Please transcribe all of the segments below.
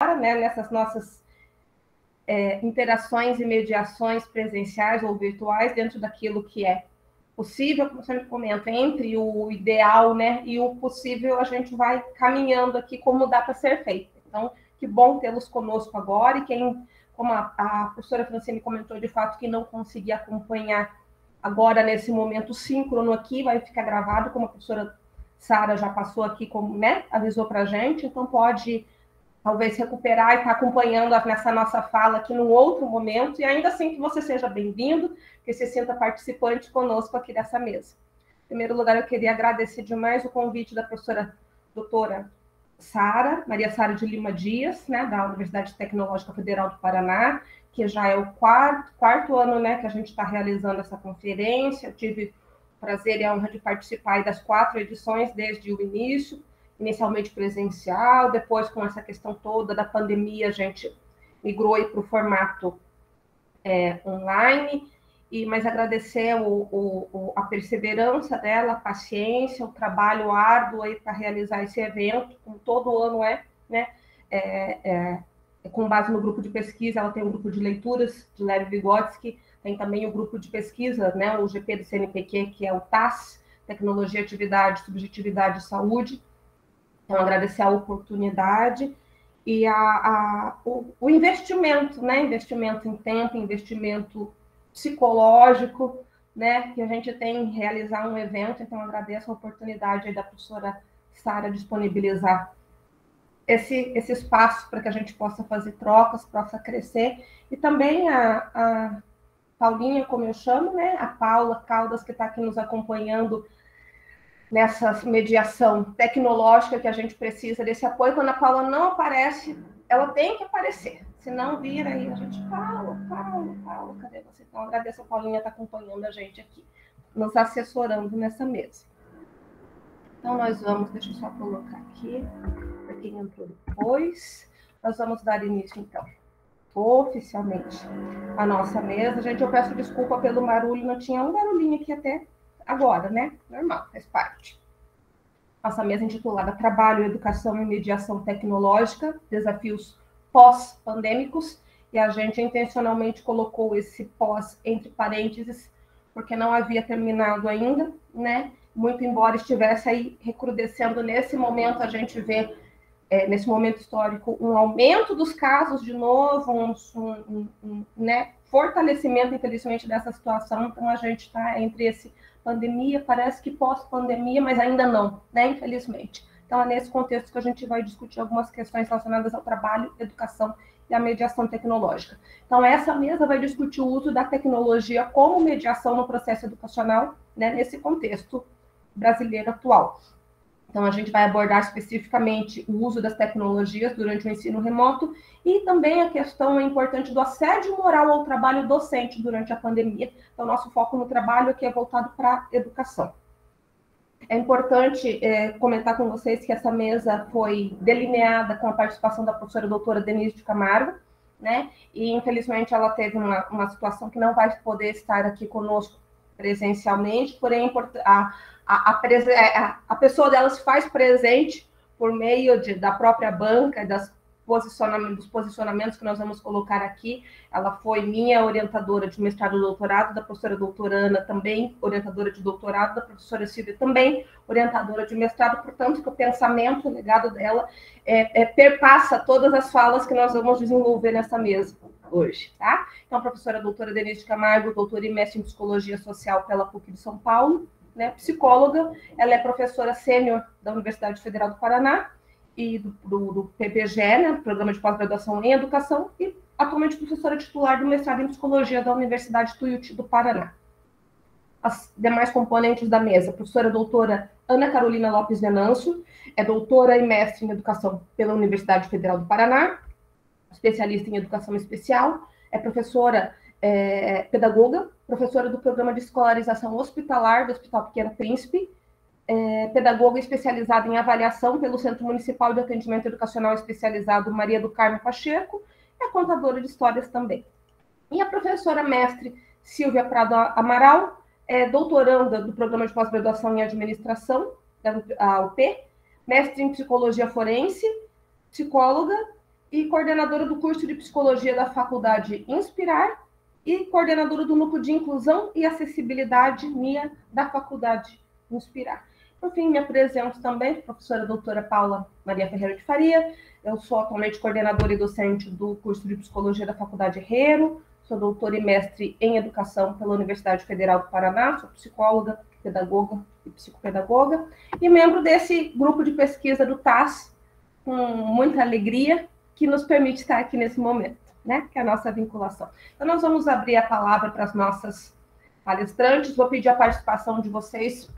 né, nessas nossas interações e mediações presenciais ou virtuais, dentro daquilo que é possível, como a gente comenta, entre o ideal, né, e o possível, a gente vai caminhando aqui como dá para ser feito. Então, que bom tê-los conosco agora, e quem, como a professora Francine comentou, de fato, que não conseguir acompanhar agora, nesse momento síncrono aqui, vai ficar gravado, como a professora Sara já passou aqui, como, né, avisou para a gente, então pode talvez recuperar e estar acompanhando nessa nossa fala aqui num outro momento, e ainda assim que você seja bem-vindo, que se sinta participante conosco aqui dessa mesa. Em primeiro lugar, eu queria agradecer demais o convite da professora doutora Sara, Maria Sara de Lima Dias, né, da Universidade Tecnológica Federal do Paraná, que já é o quarto ano, né, que a gente está realizando essa conferência. Eu tive o prazer e a honra de participar das 4 edições desde o início, inicialmente presencial, depois com essa questão toda da pandemia, a gente migrou para o formato online, mas agradecer a perseverança dela, a paciência, o trabalho árduo para realizar esse evento, como todo ano né? Com base no grupo de pesquisa, ela tem um grupo de leituras de Lev Vygotsky, tem também o grupo de pesquisa, né, o GP do CNPq, que é o TAS, Tecnologia, Atividade, Subjetividade e Saúde. Então, agradecer a oportunidade e o investimento, né? Investimento em tempo, investimento psicológico, né? Que a gente tem em realizar um evento. Então, agradeço a oportunidade aí da professora Sara disponibilizar esse espaço para que a gente possa fazer trocas, possa crescer. E também a Paulinha, como eu chamo, né? A Paula Caldas, que está aqui nos acompanhando nessa mediação tecnológica que a gente precisa desse apoio. Quando a Paula não aparece, ela tem que aparecer. Se não vir, aí a gente, Paula, cadê você? Então, agradeço a Paulinha estar acompanhando a gente aqui, nos assessorando nessa mesa. Então, nós vamos, deixa eu só colocar aqui, para quem entrou depois, nós vamos dar início, então, oficialmente à nossa mesa. Gente, eu peço desculpa pelo barulho, não tinha um barulhinho aqui até agora, né? Normal, faz parte. Nossa mesa intitulada Trabalho, Educação e Mediação Tecnológica, Desafios Pós-Pandêmicos, e a gente intencionalmente colocou esse pós entre parênteses, porque não havia terminado ainda, né? Muito embora estivesse aí recrudescendo nesse momento, a gente vê, nesse momento histórico, um aumento dos casos de novo, né? Fortalecimento, infelizmente, dessa situação. Então, a gente está entre esse pandemia, parece que pós-pandemia, mas ainda não, né? Infelizmente. Então, é nesse contexto que a gente vai discutir algumas questões relacionadas ao trabalho, educação e à mediação tecnológica. Então, essa mesa vai discutir o uso da tecnologia como mediação no processo educacional, né? Nesse contexto brasileiro atual. Então, a gente vai abordar especificamente o uso das tecnologias durante o ensino remoto e também a questão importante do assédio moral ao trabalho docente durante a pandemia. Então, nosso foco no trabalho aqui é voltado para a educação. É importante comentar com vocês que essa mesa foi delineada com a participação da professora doutora Denise de Camargo, né? E, infelizmente, ela teve uma situação que não vai poder estar aqui conosco presencialmente, porém, a pessoa dela se faz presente por meio da própria banca e dos posicionamentos que nós vamos colocar aqui. Ela foi minha orientadora de mestrado e doutorado, da professora doutora Ana também, orientadora de doutorado, da professora Silvia também, orientadora de mestrado, portanto, que o pensamento, o legado dela perpassa todas as falas que nós vamos desenvolver nessa mesa hoje, tá? Então, a professora doutora Denise de Camargo, doutora e mestre em Psicologia Social pela PUC de São Paulo, né, psicóloga, ela é professora sênior da Universidade Federal do Paraná e do PPG, né, Programa de Pós-Graduação em Educação, e atualmente professora titular do mestrado em Psicologia da Universidade Tuiuti do Paraná. As demais componentes da mesa, a professora doutora Ana Carolina Lopes Venâncio, é doutora e mestre em Educação pela Universidade Federal do Paraná, especialista em Educação Especial, é professora pedagoga, professora do Programa de Escolarização Hospitalar do Hospital Pequeno Príncipe, pedagoga especializada em avaliação pelo Centro Municipal de Atendimento Educacional Especializado Maria do Carmo Pacheco, é contadora de histórias também. E a professora mestre Silvia Prado Amaral, é doutoranda do Programa de Pós-Graduação em Administração, da UP, mestre em Psicologia Forense, psicóloga, e coordenadora do curso de Psicologia da Faculdade Inspirar e coordenadora do Núcleo de Inclusão e Acessibilidade MIA da Faculdade Inspirar. Por fim, me apresento também, professora doutora Paula Maria Ferreira de Faria. Eu sou atualmente coordenadora e docente do curso de Psicologia da Faculdade Herero, sou doutora e mestre em Educação pela Universidade Federal do Paraná, sou psicóloga, pedagoga e psicopedagoga, e membro desse grupo de pesquisa do TAS, com muita alegria, que nos permite estar aqui nesse momento, né? Que é a nossa vinculação. Então, nós vamos abrir a palavra para as nossas palestrantes, vou pedir a participação de vocês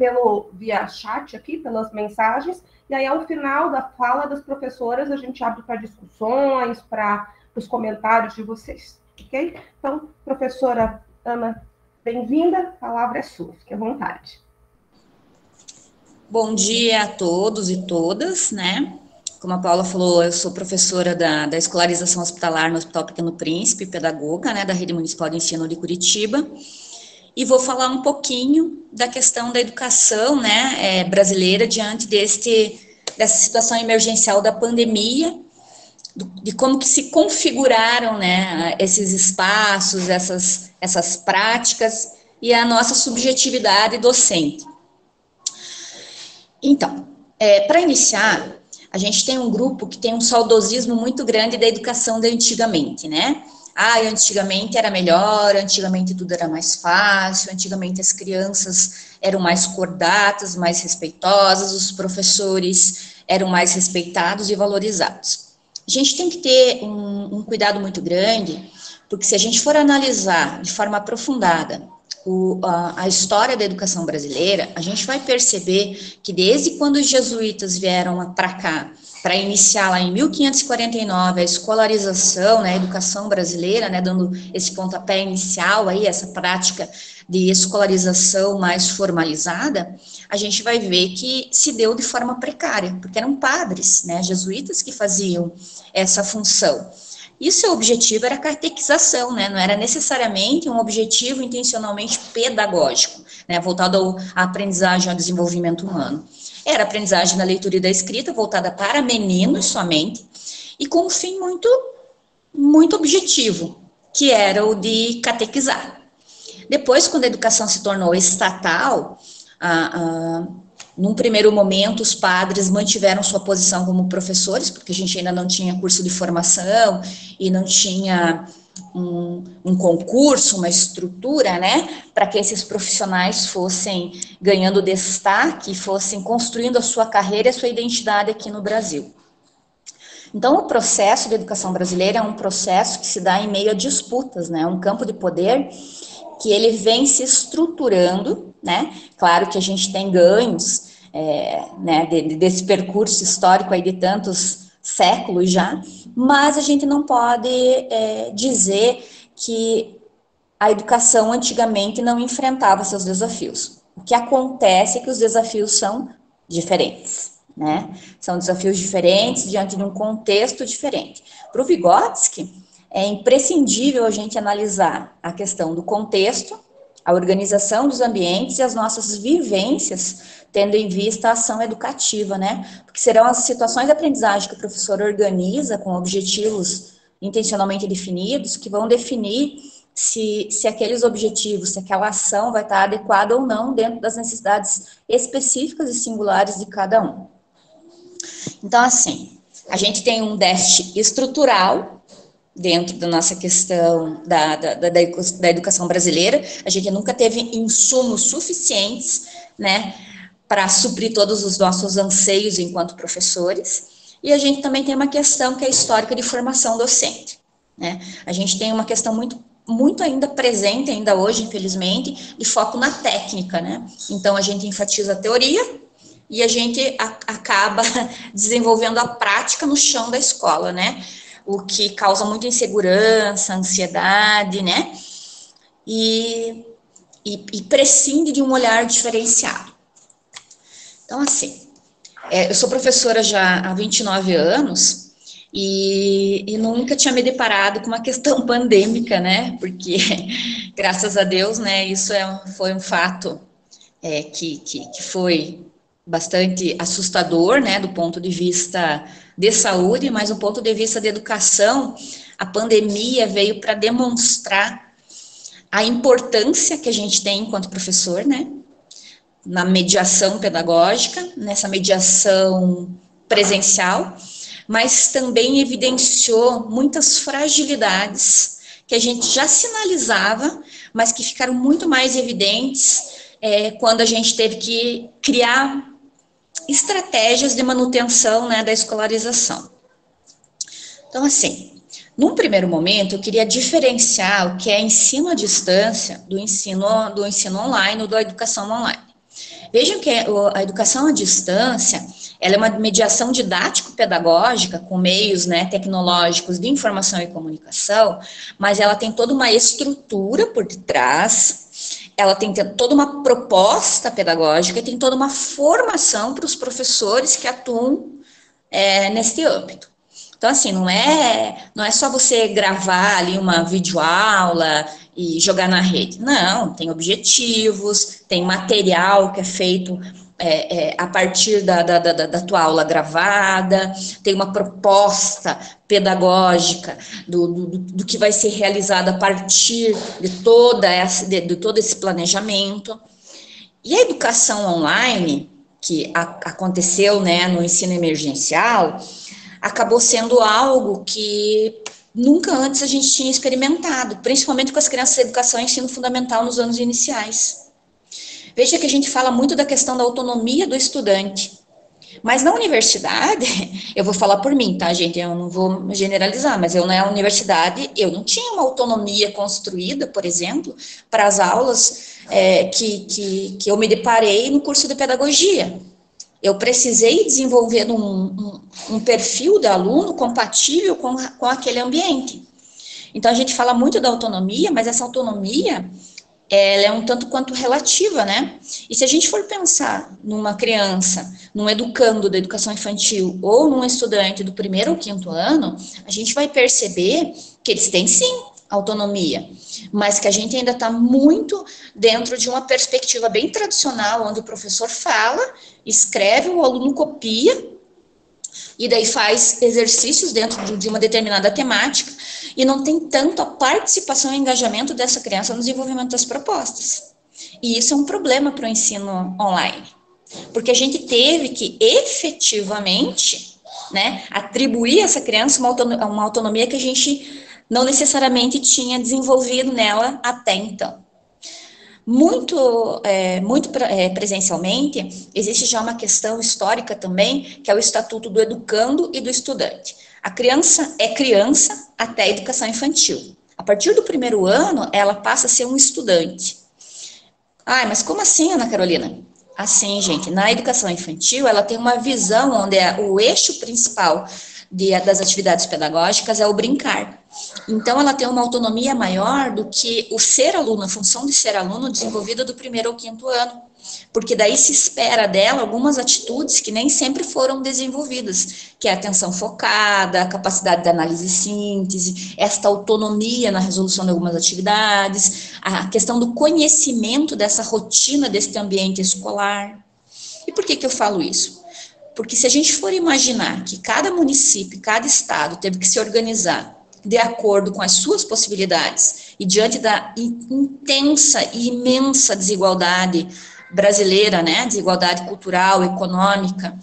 via chat aqui, pelas mensagens, e aí, ao final da fala das professoras, a gente abre para discussões, para os comentários de vocês, ok? Então, professora Ana, bem-vinda, a palavra é sua, fique à vontade. Bom dia a todos e todas, né? Como a Paula falou, eu sou professora da escolarização hospitalar no Hospital Pequeno Príncipe, pedagoga, né, da Rede Municipal de Ensino de Curitiba, e vou falar um pouquinho da questão da educação, né, brasileira diante dessa situação emergencial da pandemia, de como que se configuraram, né, esses espaços, essas práticas e a nossa subjetividade docente. Então, para iniciar, a gente tem um grupo que tem um saudosismo muito grande da educação de antigamente, né? Antigamente era melhor, antigamente tudo era mais fácil, antigamente as crianças eram mais cordatas, mais respeitosas, os professores eram mais respeitados e valorizados. A gente tem que ter um cuidado muito grande, porque se a gente for analisar de forma aprofundada a história da educação brasileira, a gente vai perceber que desde quando os jesuítas vieram para cá, para iniciar lá em 1549 a escolarização, né, a educação brasileira, né, dando esse pontapé inicial aí, essa prática de escolarização mais formalizada, a gente vai ver que se deu de forma precária, porque eram padres, né, jesuítas que faziam essa função. E o seu objetivo era a catequização, né? Não era necessariamente um objetivo intencionalmente pedagógico, né? Voltado à aprendizagem ao desenvolvimento humano. Era aprendizagem da leitura e da escrita, voltada para meninos somente, e com um fim muito, muito objetivo, que era o de catequizar. Depois, quando a educação se tornou estatal, num primeiro momento, os padres mantiveram sua posição como professores, porque a gente ainda não tinha curso de formação e não tinha um concurso, uma estrutura, né, para que esses profissionais fossem ganhando destaque, fossem construindo a sua carreira e a sua identidade aqui no Brasil. Então, o processo de educação brasileira é um processo que se dá em meio a disputas, né, um campo de poder que ele vem se estruturando, né? Claro que a gente tem ganhos, né, desse percurso histórico aí de tantos séculos já, mas a gente não pode dizer que a educação antigamente não enfrentava seus desafios. O que acontece é que os desafios são diferentes, né? São desafios diferentes diante de um contexto diferente. Para o Vygotsky, é imprescindível a gente analisar a questão do contexto, a organização dos ambientes e as nossas vivências, tendo em vista a ação educativa, né? Porque serão as situações de aprendizagem que o professor organiza com objetivos intencionalmente definidos que vão definir se aqueles objetivos, se aquela ação vai estar adequada ou não dentro das necessidades específicas e singulares de cada um. Então, assim, a gente tem um déficit estrutural dentro da nossa questão da educação brasileira. A gente nunca teve insumos suficientes, né, para suprir todos os nossos anseios enquanto professores, e a gente também tem uma questão que é histórica de formação docente, né? A gente tem uma questão muito ainda presente, ainda hoje, infelizmente, de foco na técnica, né? Então, a gente enfatiza a teoria e a gente acaba desenvolvendo a prática no chão da escola, né? O que causa muita insegurança, ansiedade, né? E prescinde de um olhar diferenciado. Então, assim, eu sou professora já há 29 anos e nunca tinha me deparado com uma questão pandêmica, né? Porque, graças a Deus, né, isso foi um fato que foi bastante assustador, né, do ponto de vista de saúde, mas do ponto de vista de educação, a pandemia veio para demonstrar a importância que a gente tem enquanto professor, né? Na mediação pedagógica, nessa mediação presencial, mas também evidenciou muitas fragilidades que a gente já sinalizava, mas que ficaram muito mais evidentes quando a gente teve que criar estratégias de manutenção, né, da escolarização. Então, assim, num primeiro momento, eu queria diferenciar o que é ensino à distância do ensino online ou da educação online. Vejam que a educação à distância, ela é uma mediação didático-pedagógica com meios, né, tecnológicos de informação e comunicação, mas ela tem toda uma estrutura por detrás, ela tem toda uma proposta pedagógica e tem toda uma formação para os professores que atuam nesse âmbito. Então, assim, não é só você gravar ali uma videoaula e jogar na rede. Não, tem objetivos, tem material que é feito a partir da tua aula gravada, tem uma proposta pedagógica do que vai ser realizado a partir de todo esse planejamento. E a educação online, que aconteceu, né, no ensino emergencial, acabou sendo algo que nunca antes a gente tinha experimentado, principalmente com as crianças de educação e ensino fundamental nos anos iniciais. Veja que a gente fala muito da questão da autonomia do estudante, mas na universidade, eu vou falar por mim, tá, gente? Eu não vou generalizar, mas eu na universidade, eu não tinha uma autonomia construída, por exemplo, para as aulas que eu me deparei no curso de pedagogia. Eu precisei desenvolver um perfil de aluno compatível com aquele ambiente. Então, a gente fala muito da autonomia, mas essa autonomia, ela é um tanto quanto relativa, né? E se a gente for pensar numa criança, num educando da educação infantil ou num estudante do 1º ao 5º ano, a gente vai perceber que eles têm, sim, autonomia, mas que a gente ainda está muito dentro de uma perspectiva bem tradicional, onde o professor fala, escreve, o aluno copia, e daí faz exercícios dentro de uma determinada temática, e não tem tanto a participação e engajamento dessa criança no desenvolvimento das propostas. E isso é um problema para o ensino online, porque a gente teve que efetivamente, né, atribuir a essa criança uma autonomia que a gente não necessariamente tinha desenvolvido nela até então. Muito presencialmente, existe já uma questão histórica também, que é o estatuto do educando e do estudante. A criança é criança até a educação infantil. A partir do 1º ano, ela passa a ser um estudante. Ah, mas como assim, Ana Carolina? Assim, gente, na educação infantil, ela tem uma visão onde o eixo principal das atividades pedagógicas é o brincar. Então, ela tem uma autonomia maior do que o ser aluno, a função de ser aluno desenvolvida do 1º ao 5º ano, porque daí se espera dela algumas atitudes que nem sempre foram desenvolvidas, que é a atenção focada, a capacidade de análise e síntese, esta autonomia na resolução de algumas atividades, a questão do conhecimento dessa rotina deste ambiente escolar. E por que eu falo isso? Porque se a gente for imaginar que cada município, cada estado teve que se organizar de acordo com as suas possibilidades e diante da intensa e imensa desigualdade brasileira, né, desigualdade cultural, econômica,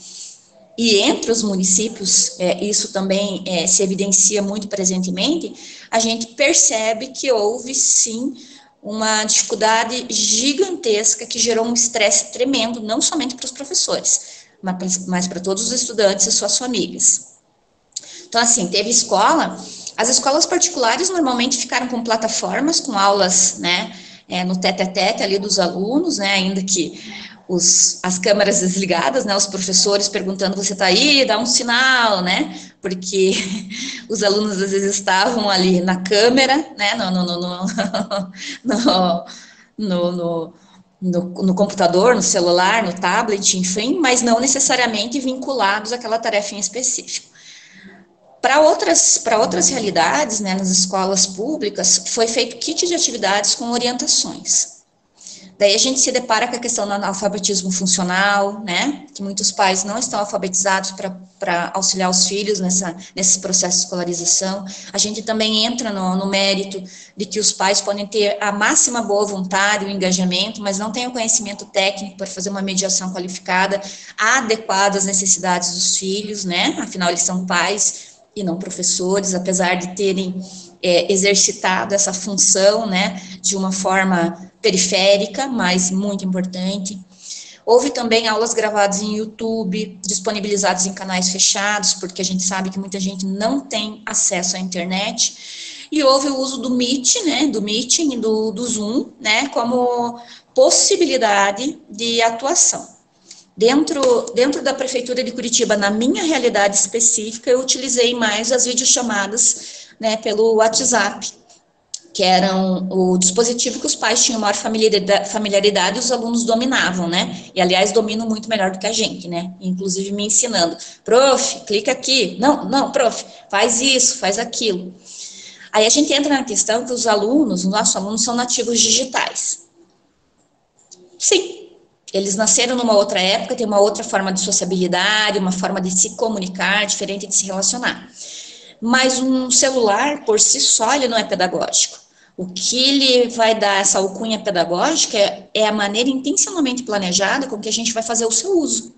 e entre os municípios, isso também se evidencia muito presentemente, a gente percebe que houve, sim, uma dificuldade gigantesca que gerou um estresse tremendo, não somente para os professores, mas para todos os estudantes e suas famílias. Então, assim, teve escola, as escolas particulares normalmente ficaram com plataformas, com aulas, né, no tete-a-tete ali dos alunos, né, ainda que as câmeras desligadas, né, os professores perguntando, você está aí, dá um sinal, né, porque os alunos às vezes estavam ali na câmera, né, no computador, no celular, no tablet, enfim, mas não necessariamente vinculados àquela tarefa em específico. Para outras realidades, né, nas escolas públicas, foi feito kit de atividades com orientações. Daí a gente se depara com a questão do analfabetismo funcional, né, que muitos pais não estão alfabetizados para auxiliar os filhos nesse processo de escolarização. A gente também entra no mérito de que os pais podem ter a máxima boa vontade, o engajamento, mas não têm o conhecimento técnico para fazer uma mediação qualificada, adequada às necessidades dos filhos, né, afinal eles são pais e não professores, apesar de terem exercitado essa função, né, de uma forma periférica, mas muito importante. Houve também aulas gravadas em YouTube, disponibilizadas em canais fechados, porque a gente sabe que muita gente não tem acesso à internet. E houve o uso do Meet, né, do Meeting e do Zoom, né, como possibilidade de atuação. Dentro da Prefeitura de Curitiba, na minha realidade específica, eu utilizei mais as videochamadas, né, pelo WhatsApp, que eram o dispositivo que os pais tinham maior familiaridade e os alunos dominavam, né? E, aliás, dominam muito melhor do que a gente, né? Inclusive me ensinando. Prof, clica aqui. Não, prof, faz isso, faz aquilo. Aí a gente entra na questão que os nossos alunos são nativos digitais. Sim, eles nasceram numa outra época, têm uma outra forma de sociabilidade, uma forma de se comunicar, diferente de se relacionar. Mas um celular, por si só, ele não é pedagógico. O que ele vai dar essa alcunha pedagógica é a maneira intencionalmente planejada com que a gente vai fazer o seu uso.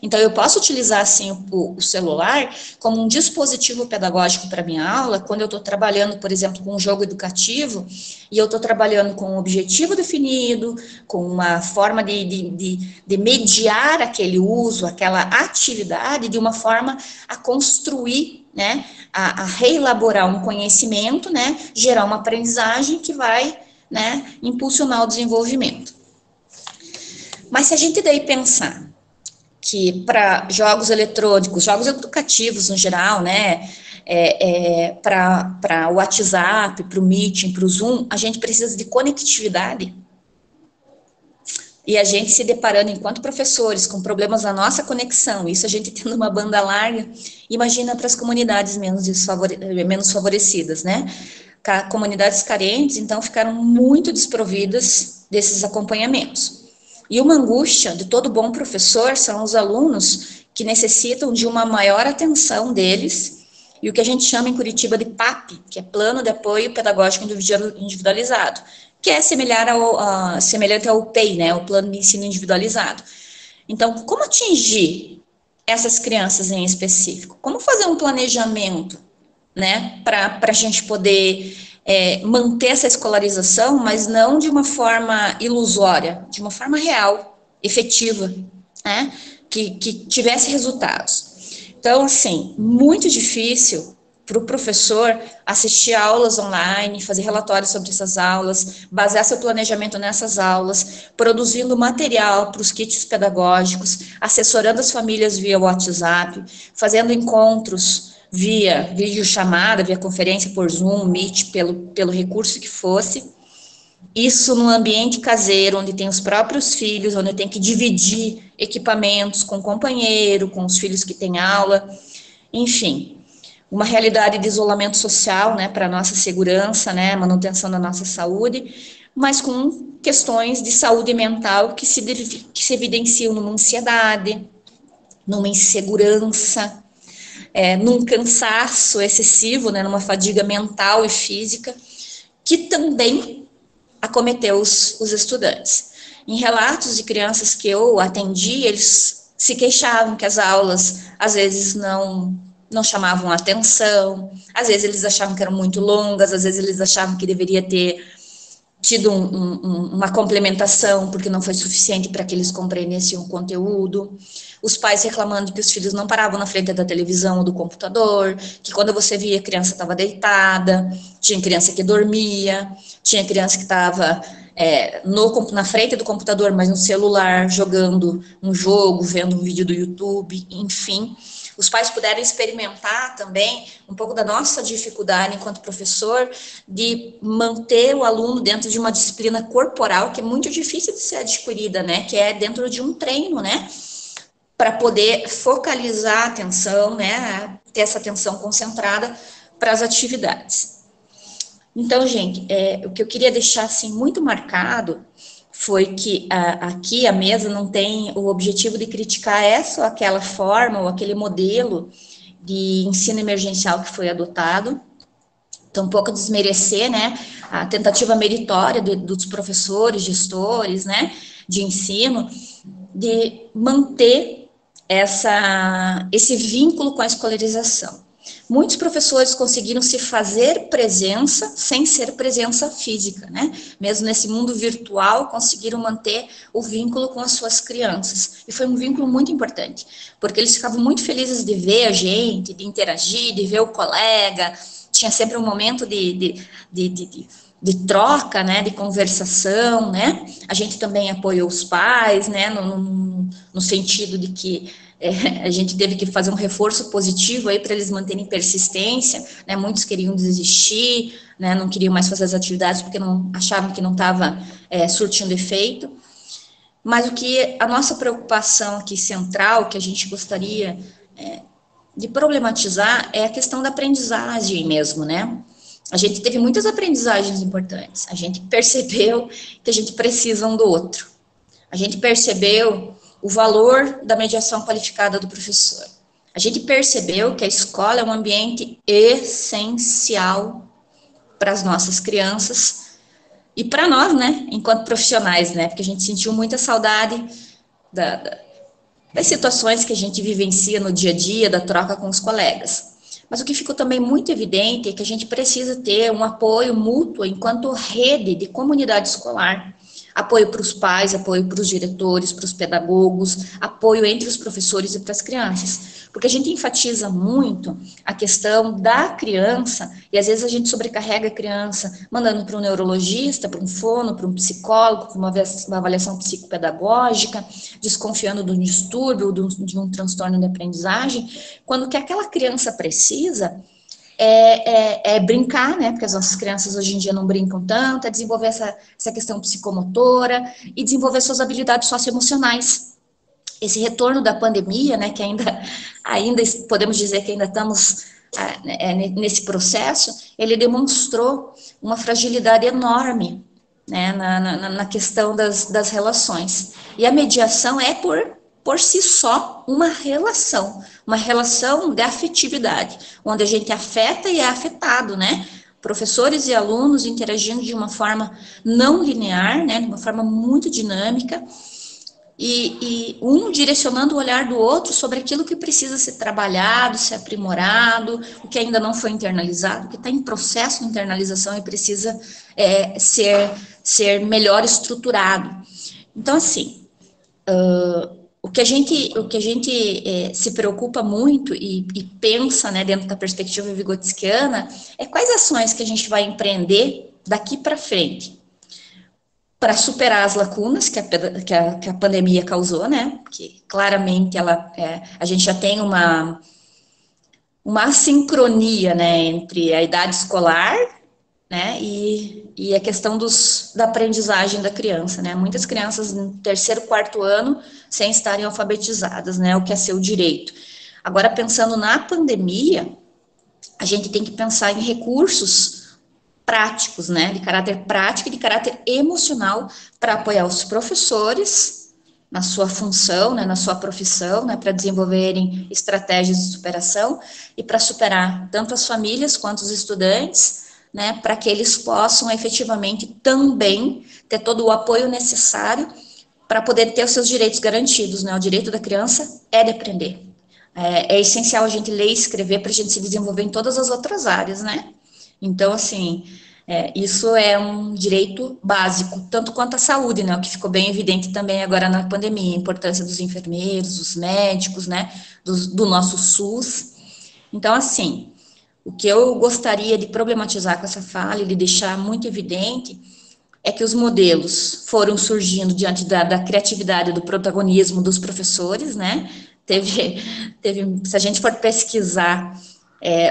Então, eu posso utilizar, assim, o celular como um dispositivo pedagógico para minha aula, quando eu estou trabalhando, por exemplo, com um jogo educativo, e eu estou trabalhando com um objetivo definido, com uma forma de mediar aquele uso, aquela atividade, de uma forma a construir, né, a reelaborar um conhecimento, né, gerar uma aprendizagem que vai, né, impulsionar o desenvolvimento. Mas se a gente daí pensar que para jogos eletrônicos, jogos educativos no geral, né, para o WhatsApp, para o Meeting, para o Zoom, a gente precisa de conectividade. E a gente se deparando, enquanto professores, com problemas na nossa conexão, isso a gente tendo uma banda larga, imagina para as comunidades menos favorecidas, né? Comunidades carentes, então, ficaram muito desprovidas desses acompanhamentos. E uma angústia de todo bom professor são os alunos que necessitam de uma maior atenção deles, e o que a gente chama em Curitiba de PAP, que é Plano de Apoio Pedagógico Individualizado, que é semelhante ao PEI, né, o Plano de Ensino Individualizado. Então, como atingir essas crianças em específico? Como fazer um planejamento, né, para a gente poder manter essa escolarização, mas não de uma forma ilusória, de uma forma real, efetiva, né, que tivesse resultados. Então, assim, muito difícil para o professor assistir aulas online, fazer relatórios sobre essas aulas, basear seu planejamento nessas aulas, produzindo material para os kits pedagógicos, assessorando as famílias via WhatsApp, fazendo encontros via videochamada, via conferência por Zoom, Meet, pelo recurso que fosse. Isso no ambiente caseiro, onde tem os próprios filhos, onde tem que dividir equipamentos com o companheiro, com os filhos que têm aula, enfim, uma realidade de isolamento social, né, para a nossa segurança, né, manutenção da nossa saúde, mas com questões de saúde mental que se evidenciam numa ansiedade, numa insegurança, num cansaço excessivo, né, numa fadiga mental e física, que também acometeu os estudantes. Em relatos de crianças que eu atendi, eles se queixavam que as aulas, às vezes, não chamavam atenção, às vezes eles achavam que eram muito longas, às vezes eles achavam que deveria ter tido uma complementação, porque não foi suficiente para que eles compreendessem o conteúdo. Os pais reclamando que os filhos não paravam na frente da televisão ou do computador, que quando você via, a criança estava deitada, tinha criança que dormia, tinha criança que estava na frente do computador, mas no celular, jogando um jogo, vendo um vídeo do YouTube, enfim. Os pais puderam experimentar também um pouco da nossa dificuldade enquanto professor de manter o aluno dentro de uma disciplina corporal que é muito difícil de ser adquirida, né? Que é dentro de um treino, né? Para poder focalizar a atenção, né? Ter essa atenção concentrada para as atividades. Então, gente, o que eu queria deixar assim muito marcado foi que aqui a mesa não tem o objetivo de criticar essa ou aquela forma ou aquele modelo de ensino emergencial que foi adotado, tampouco desmerecer, né, a tentativa meritória dos professores, gestores, né, de ensino, de manter esse vínculo com a escolarização. Muitos professores conseguiram se fazer presença sem ser presença física, né? Mesmo nesse mundo virtual, conseguiram manter o vínculo com as suas crianças. E foi um vínculo muito importante, porque eles ficavam muito felizes de ver a gente, de interagir, de ver o colega. Tinha sempre um momento de troca, né, de conversação, né? A gente também apoiou os pais, né, no sentido de que a gente teve que fazer um reforço positivo aí para eles manterem persistência, né? Muitos queriam desistir, né? Não queriam mais fazer as atividades porque não achavam que não estava surtindo efeito. Mas a nossa preocupação aqui central, que a gente gostaria de problematizar, é a questão da aprendizagem mesmo, né? A gente teve muitas aprendizagens importantes. A gente percebeu que a gente precisa um do outro. A gente percebeu o valor da mediação qualificada do professor. A gente percebeu que a escola é um ambiente essencial para as nossas crianças e para nós, né, enquanto profissionais, né, porque a gente sentiu muita saudade das situações que a gente vivencia no dia a dia, da troca com os colegas. Mas o que ficou também muito evidente é que a gente precisa ter um apoio mútuo enquanto rede de comunidade escolar. Apoio para os pais, apoio para os diretores, para os pedagogos, apoio entre os professores e para as crianças. Porque a gente enfatiza muito a questão da criança, e às vezes a gente sobrecarrega a criança, mandando para um neurologista, para um fono, para um psicólogo, para uma avaliação psicopedagógica, desconfiando de um distúrbio, de um transtorno de aprendizagem, quando o que aquela criança precisa é brincar, né, porque as nossas crianças hoje em dia não brincam tanto, é desenvolver essa questão psicomotora e desenvolver suas habilidades socioemocionais. Esse retorno da pandemia, né, que ainda podemos dizer que ainda estamos nesse processo, ele demonstrou uma fragilidade enorme, né, na questão das relações. E a mediação é por si só uma relação de afetividade, onde a gente afeta e é afetado, né? Professores e alunos interagindo de uma forma não linear, né? De uma forma muito dinâmica, e um direcionando o olhar do outro sobre aquilo que precisa ser trabalhado, ser aprimorado, o que ainda não foi internalizado, o que está em processo de internalização e precisa ser melhor estruturado. Então, assim, o que a gente se preocupa muito e pensa, né, dentro da perspectiva vigotskiana, é quais ações que a gente vai empreender daqui para frente para superar as lacunas que a pandemia causou, né, que claramente a gente já tem uma assincronia, né, entre a idade escolar, né, e a questão da aprendizagem da criança, né, muitas crianças no 3º, 4º ano sem estarem alfabetizadas, né, o que é seu direito. Agora, pensando na pandemia, a gente tem que pensar em recursos práticos, né, de caráter prático e de caráter emocional para apoiar os professores na sua função, né, na sua profissão, né, para desenvolverem estratégias de superação e para superar tanto as famílias quanto os estudantes, né, para que eles possam efetivamente também ter todo o apoio necessário para poder ter os seus direitos garantidos, né, o direito da criança é de aprender. É essencial a gente ler e escrever para a gente se desenvolver em todas as outras áreas, né, então, assim, isso é um direito básico, tanto quanto a saúde, né, o que ficou bem evidente também agora na pandemia, a importância dos enfermeiros, dos médicos, né, do nosso SUS. Então, assim, o que eu gostaria de problematizar com essa fala e de deixar muito evidente é que os modelos foram surgindo diante da criatividade, do protagonismo dos professores, né? Se a gente for pesquisar,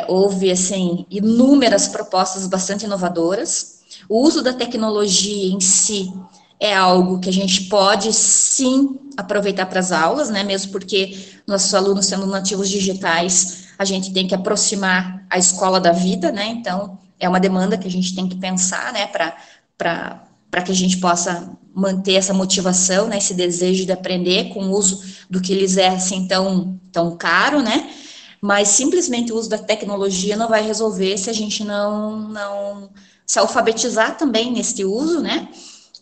houve, assim, inúmeras propostas bastante inovadoras. O uso da tecnologia em si é algo que a gente pode, sim, aproveitar para as aulas, né? Mesmo porque nossos alunos sendo nativos digitais, a gente tem que aproximar a escola da vida, né? Então, é uma demanda que a gente tem que pensar, né? Para que a gente possa manter essa motivação, né, esse desejo de aprender com o uso do que lhes é assim tão caro, né? Mas simplesmente o uso da tecnologia não vai resolver se a gente não se alfabetizar também nesse uso, né?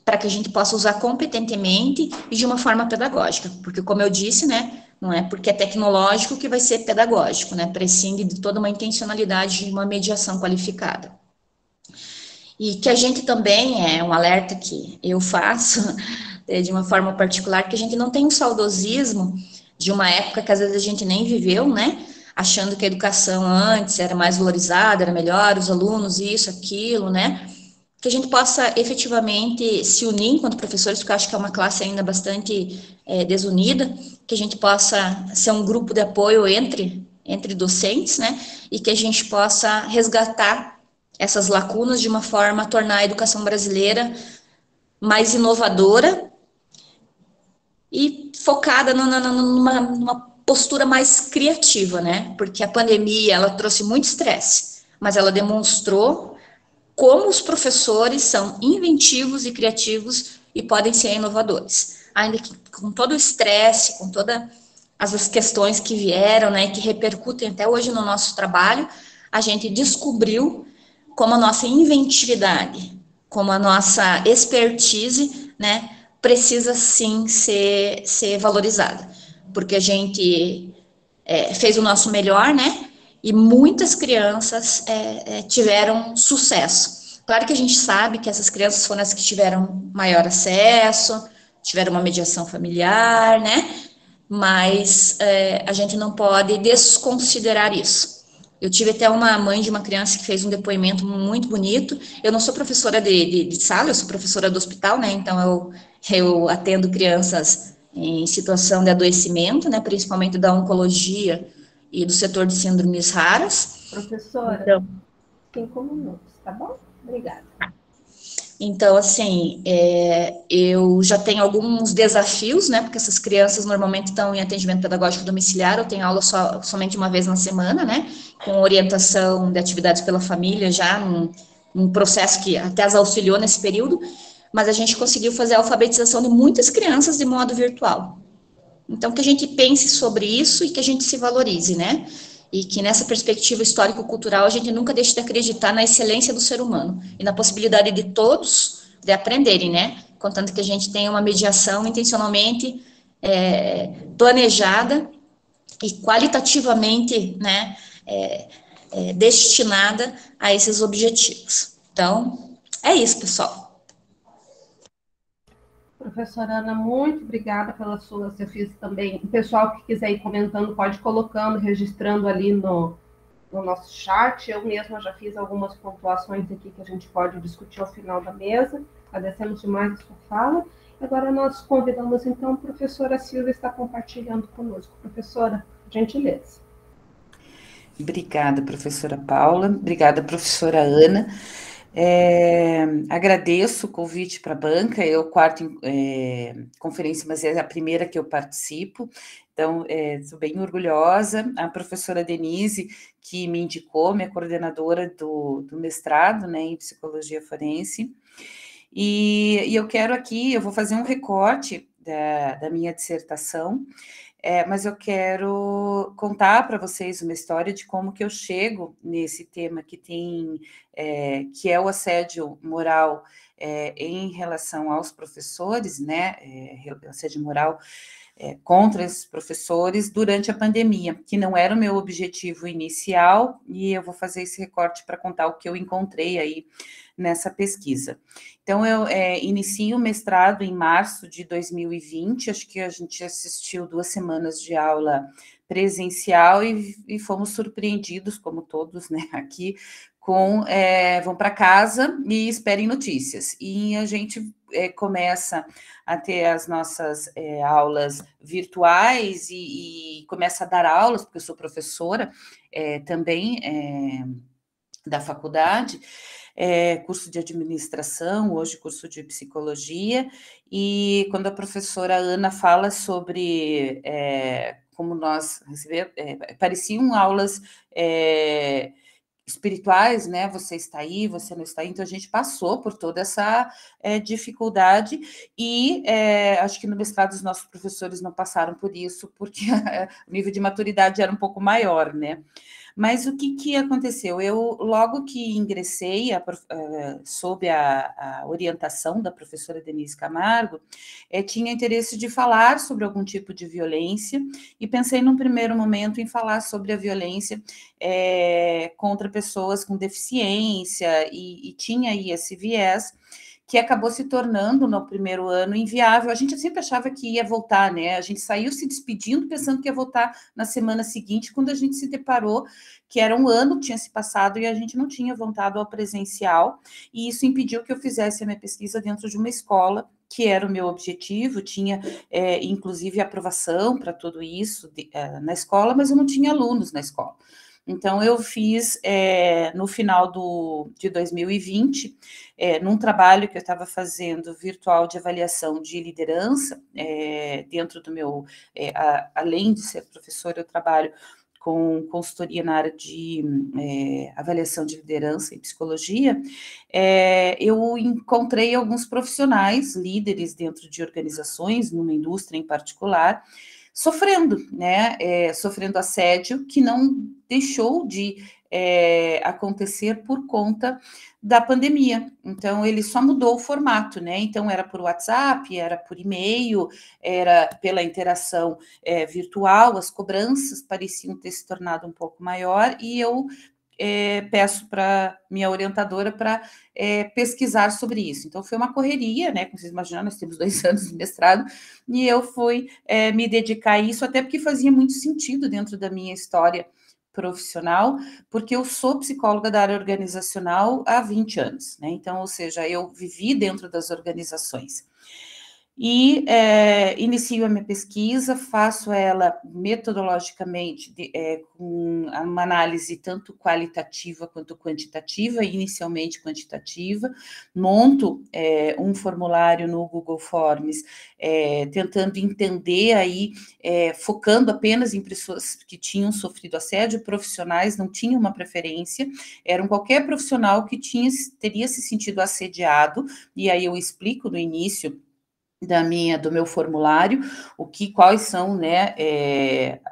Para que a gente possa usar competentemente e de uma forma pedagógica. Porque, como eu disse, né? Não é porque é tecnológico que vai ser pedagógico, né? Prescinde de toda uma intencionalidade de uma mediação qualificada. E que a gente também, é um alerta que eu faço, de uma forma particular, que a gente não tem um saudosismo de uma época que às vezes a gente nem viveu, né? Achando que a educação antes era mais valorizada, era melhor, os alunos, isso, aquilo, né? Que a gente possa efetivamente se unir enquanto professores, porque eu acho que é uma classe ainda bastante desunida, que a gente possa ser um grupo de apoio entre docentes, né? E que a gente possa resgatar essas lacunas de uma forma a tornar a educação brasileira mais inovadora e focada numa postura mais criativa, né? Porque a pandemia, ela trouxe muito estresse, mas ela demonstrou como os professores são inventivos e criativos e podem ser inovadores. Ainda que com todo o estresse, com todas as questões que vieram, né, que repercutem até hoje no nosso trabalho, a gente descobriu como a nossa inventividade, como a nossa expertise, né, precisa sim ser valorizada. Porque a gente fez o nosso melhor, né? E muitas crianças tiveram sucesso. Claro que a gente sabe que essas crianças foram as que tiveram maior acesso, tiveram uma mediação familiar, né? Mas a gente não pode desconsiderar isso. Eu tive até uma mãe de uma criança que fez um depoimento muito bonito. Eu não sou professora de sala, eu sou professora do hospital, né? Então eu atendo crianças em situação de adoecimento, né? Principalmente da oncologia e do setor de síndromes raras. Professora, Então, 5 minutos, tá bom? Obrigada. Então, assim, eu já tenho alguns desafios, né? Porque essas crianças normalmente estão em atendimento pedagógico domiciliar, eu tenho aula somente uma vez na semana, né? Com orientação de atividades pela família, já num processo que até as auxiliou nesse período, mas a gente conseguiu fazer a alfabetização de muitas crianças de modo virtual. Então, que a gente pense sobre isso e que a gente se valorize, né? E que nessa perspectiva histórico-cultural a gente nunca deixe de acreditar na excelência do ser humano e na possibilidade de todos de aprenderem, né? Contanto que a gente tenha uma mediação intencionalmente planejada e qualitativamente, né? Destinada a esses objetivos. Então, é isso, pessoal. Professora Ana, muito obrigada pelas suas. Eu fiz também. O pessoal que quiser ir comentando, pode ir colocando, registrando ali no nosso chat. Eu mesma já fiz algumas pontuações aqui que a gente pode discutir ao final da mesa. Agradecemos demais a sua fala. Agora nós convidamos, então, a professora Silvia está compartilhando conosco. Professora, gentileza. Obrigada, professora Paula. Obrigada, professora Ana. Agradeço o convite para a banca, é a quarta conferência, mas é a primeira que eu participo, então estou bem orgulhosa. A professora Denise, que me indicou, minha coordenadora do mestrado, né, em psicologia forense, e eu quero aqui, eu vou fazer um recorte da minha dissertação, mas eu quero contar para vocês uma história de como que eu chego nesse tema que que é o assédio moral em relação aos professores, né? Assédio moral contra esses professores durante a pandemia, que não era o meu objetivo inicial, e eu vou fazer esse recorte para contar o que eu encontrei aí nessa pesquisa. Então, eu inicio o mestrado em março de 2020, acho que a gente assistiu 2 semanas de aula presencial e fomos surpreendidos, como todos, né, aqui, com vão para casa e esperem notícias. E a gente começa a ter as nossas aulas virtuais e começa a dar aulas, porque eu sou professora também da faculdade, curso de administração, hoje curso de psicologia, e quando a professora Ana fala sobre como nós recebemos, pareciam aulas espirituais, né? Você está aí, você não está aí. Então, a gente passou por toda essa dificuldade e acho que no mestrado os nossos professores não passaram por isso, porque o nível de maturidade era um pouco maior, né? Mas o que aconteceu? Eu, logo que ingressei, sob a orientação da professora Denise Camargo, tinha interesse de falar sobre algum tipo de violência e pensei num primeiro momento em falar sobre a violência contra pessoas com deficiência e tinha aí esse viés que acabou se tornando, no primeiro ano, inviável. A gente sempre achava que ia voltar, né? A gente saiu se despedindo, pensando que ia voltar na semana seguinte, quando a gente se deparou que era um ano que tinha se passado e a gente não tinha voltado ao presencial, e isso impediu que eu fizesse a minha pesquisa dentro de uma escola, que era o meu objetivo, tinha, inclusive, aprovação para tudo isso na escola, mas eu não tinha alunos na escola. Então, eu fiz, no final de 2020, num trabalho que eu estava fazendo virtual de avaliação de liderança, dentro do meu, além de ser professora, eu trabalho com consultoria na área de avaliação de liderança e psicologia, eu encontrei alguns profissionais, líderes dentro de organizações, numa indústria em particular, sofrendo, né, sofrendo assédio que não deixou de acontecer por conta da pandemia. Então, ele só mudou o formato, né? Então, era por WhatsApp, era por e-mail, era pela interação virtual, as cobranças pareciam ter se tornado um pouco maior, e eu peço para minha orientadora para pesquisar sobre isso. Então, foi uma correria, né? Como vocês imaginam, nós temos 2 anos de mestrado, e eu fui me dedicar a isso, até porque fazia muito sentido dentro da minha história profissional, porque eu sou psicóloga da área organizacional há 20 anos, né? Então, ou seja, eu vivi dentro das organizações. E inicio a minha pesquisa, faço ela metodologicamente com uma análise tanto qualitativa quanto quantitativa, inicialmente quantitativa, monto um formulário no Google Forms, tentando entender aí, focando apenas em pessoas que tinham sofrido assédio, profissionais não tinham uma preferência, eram qualquer profissional que teria se sentido assediado, e aí eu explico no início do meu formulário, quais são, né,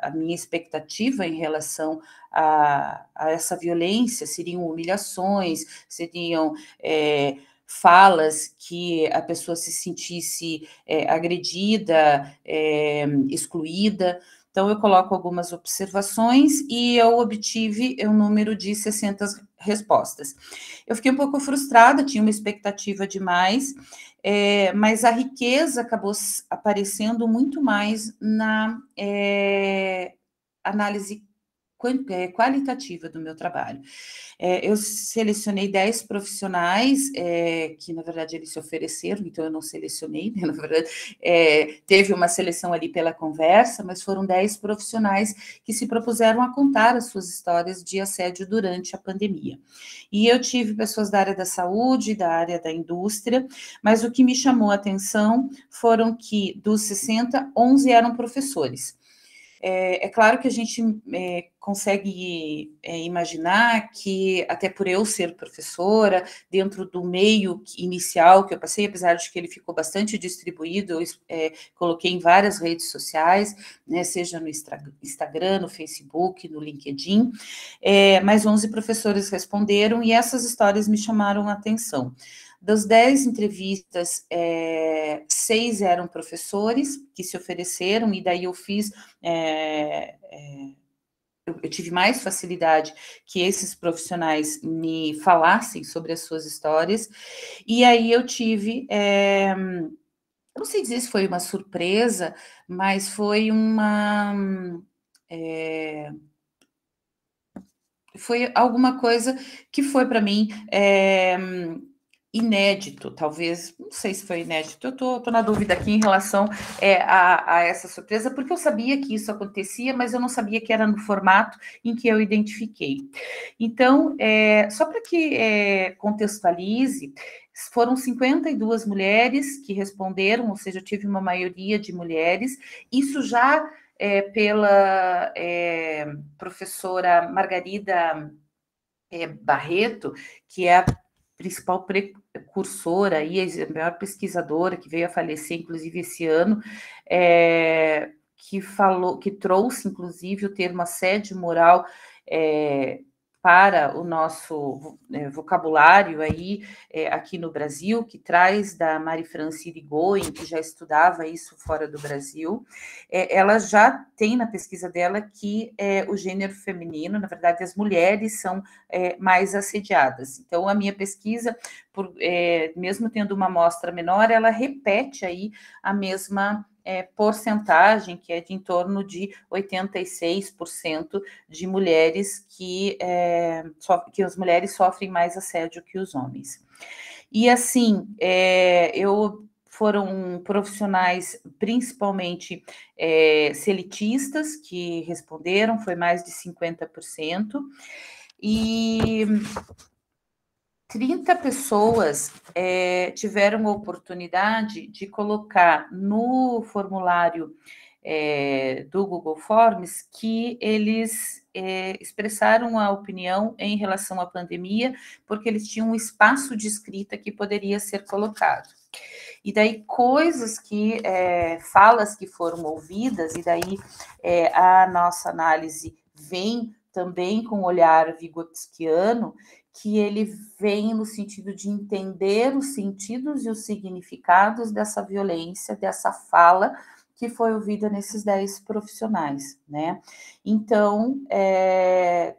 a minha expectativa em relação a essa violência, seriam humilhações, seriam falas que a pessoa se sentisse agredida, excluída. Então, eu coloco algumas observações e eu obtive um número de 60 respostas. Eu fiquei um pouco frustrada, tinha uma expectativa demais, mas a riqueza acabou aparecendo muito mais na análise qualitativa do meu trabalho. Eu selecionei 10 profissionais, que na verdade eles se ofereceram, então eu não selecionei, né? Na verdade, teve uma seleção ali pela conversa, mas foram 10 profissionais que se propuseram a contar as suas histórias de assédio durante a pandemia. E eu tive pessoas da área da saúde, da área da indústria, mas o que me chamou a atenção foram que dos 60, 11 eram professores. É claro que a gente consegue imaginar que, até por eu ser professora, dentro do meio inicial que eu passei, apesar de que ele ficou bastante distribuído, eu coloquei em várias redes sociais, né, seja no Instagram, no Facebook, no LinkedIn, mas 11 professores responderam e essas histórias me chamaram a atenção. Das 10 entrevistas, 6 eram professores que se ofereceram, e daí eu fiz, eu tive mais facilidade que esses profissionais me falassem sobre as suas histórias, e aí eu tive, eu não sei dizer se foi uma surpresa, mas foi foi alguma coisa que foi para mim inédito, talvez, não sei se foi inédito, eu tô na dúvida aqui em relação a essa surpresa, porque eu sabia que isso acontecia, mas eu não sabia que era no formato em que eu identifiquei. Então, só para que contextualize, foram 52 mulheres que responderam, ou seja, eu tive uma maioria de mulheres, isso já pela professora Margarida Barreto, que é a principal precursora e a maior pesquisadora que veio a falecer, inclusive, esse ano, que trouxe, inclusive, o termo assédio moral para o nosso vocabulário aí, aqui no Brasil, que traz da Marie-France Irigoyen, que já estudava isso fora do Brasil. Ela já tem na pesquisa dela que o gênero feminino, na verdade, as mulheres são mais assediadas. Então, a minha pesquisa, mesmo tendo uma amostra menor, ela repete aí a mesma porcentagem, que é de em torno de 86% de mulheres que as mulheres sofrem mais assédio que os homens. E assim, foram profissionais principalmente seletistas que responderam, foi mais de 50%, e 30 pessoas tiveram a oportunidade de colocar no formulário do Google Forms que eles expressaram a opinião em relação à pandemia, porque eles tinham um espaço de escrita que poderia ser colocado. E daí coisas falas que foram ouvidas, e daí a nossa análise vem também com o olhar vigotskiano, que ele vem no sentido de entender os sentidos e os significados dessa violência, dessa fala que foi ouvida nesses 10 profissionais, né? Então,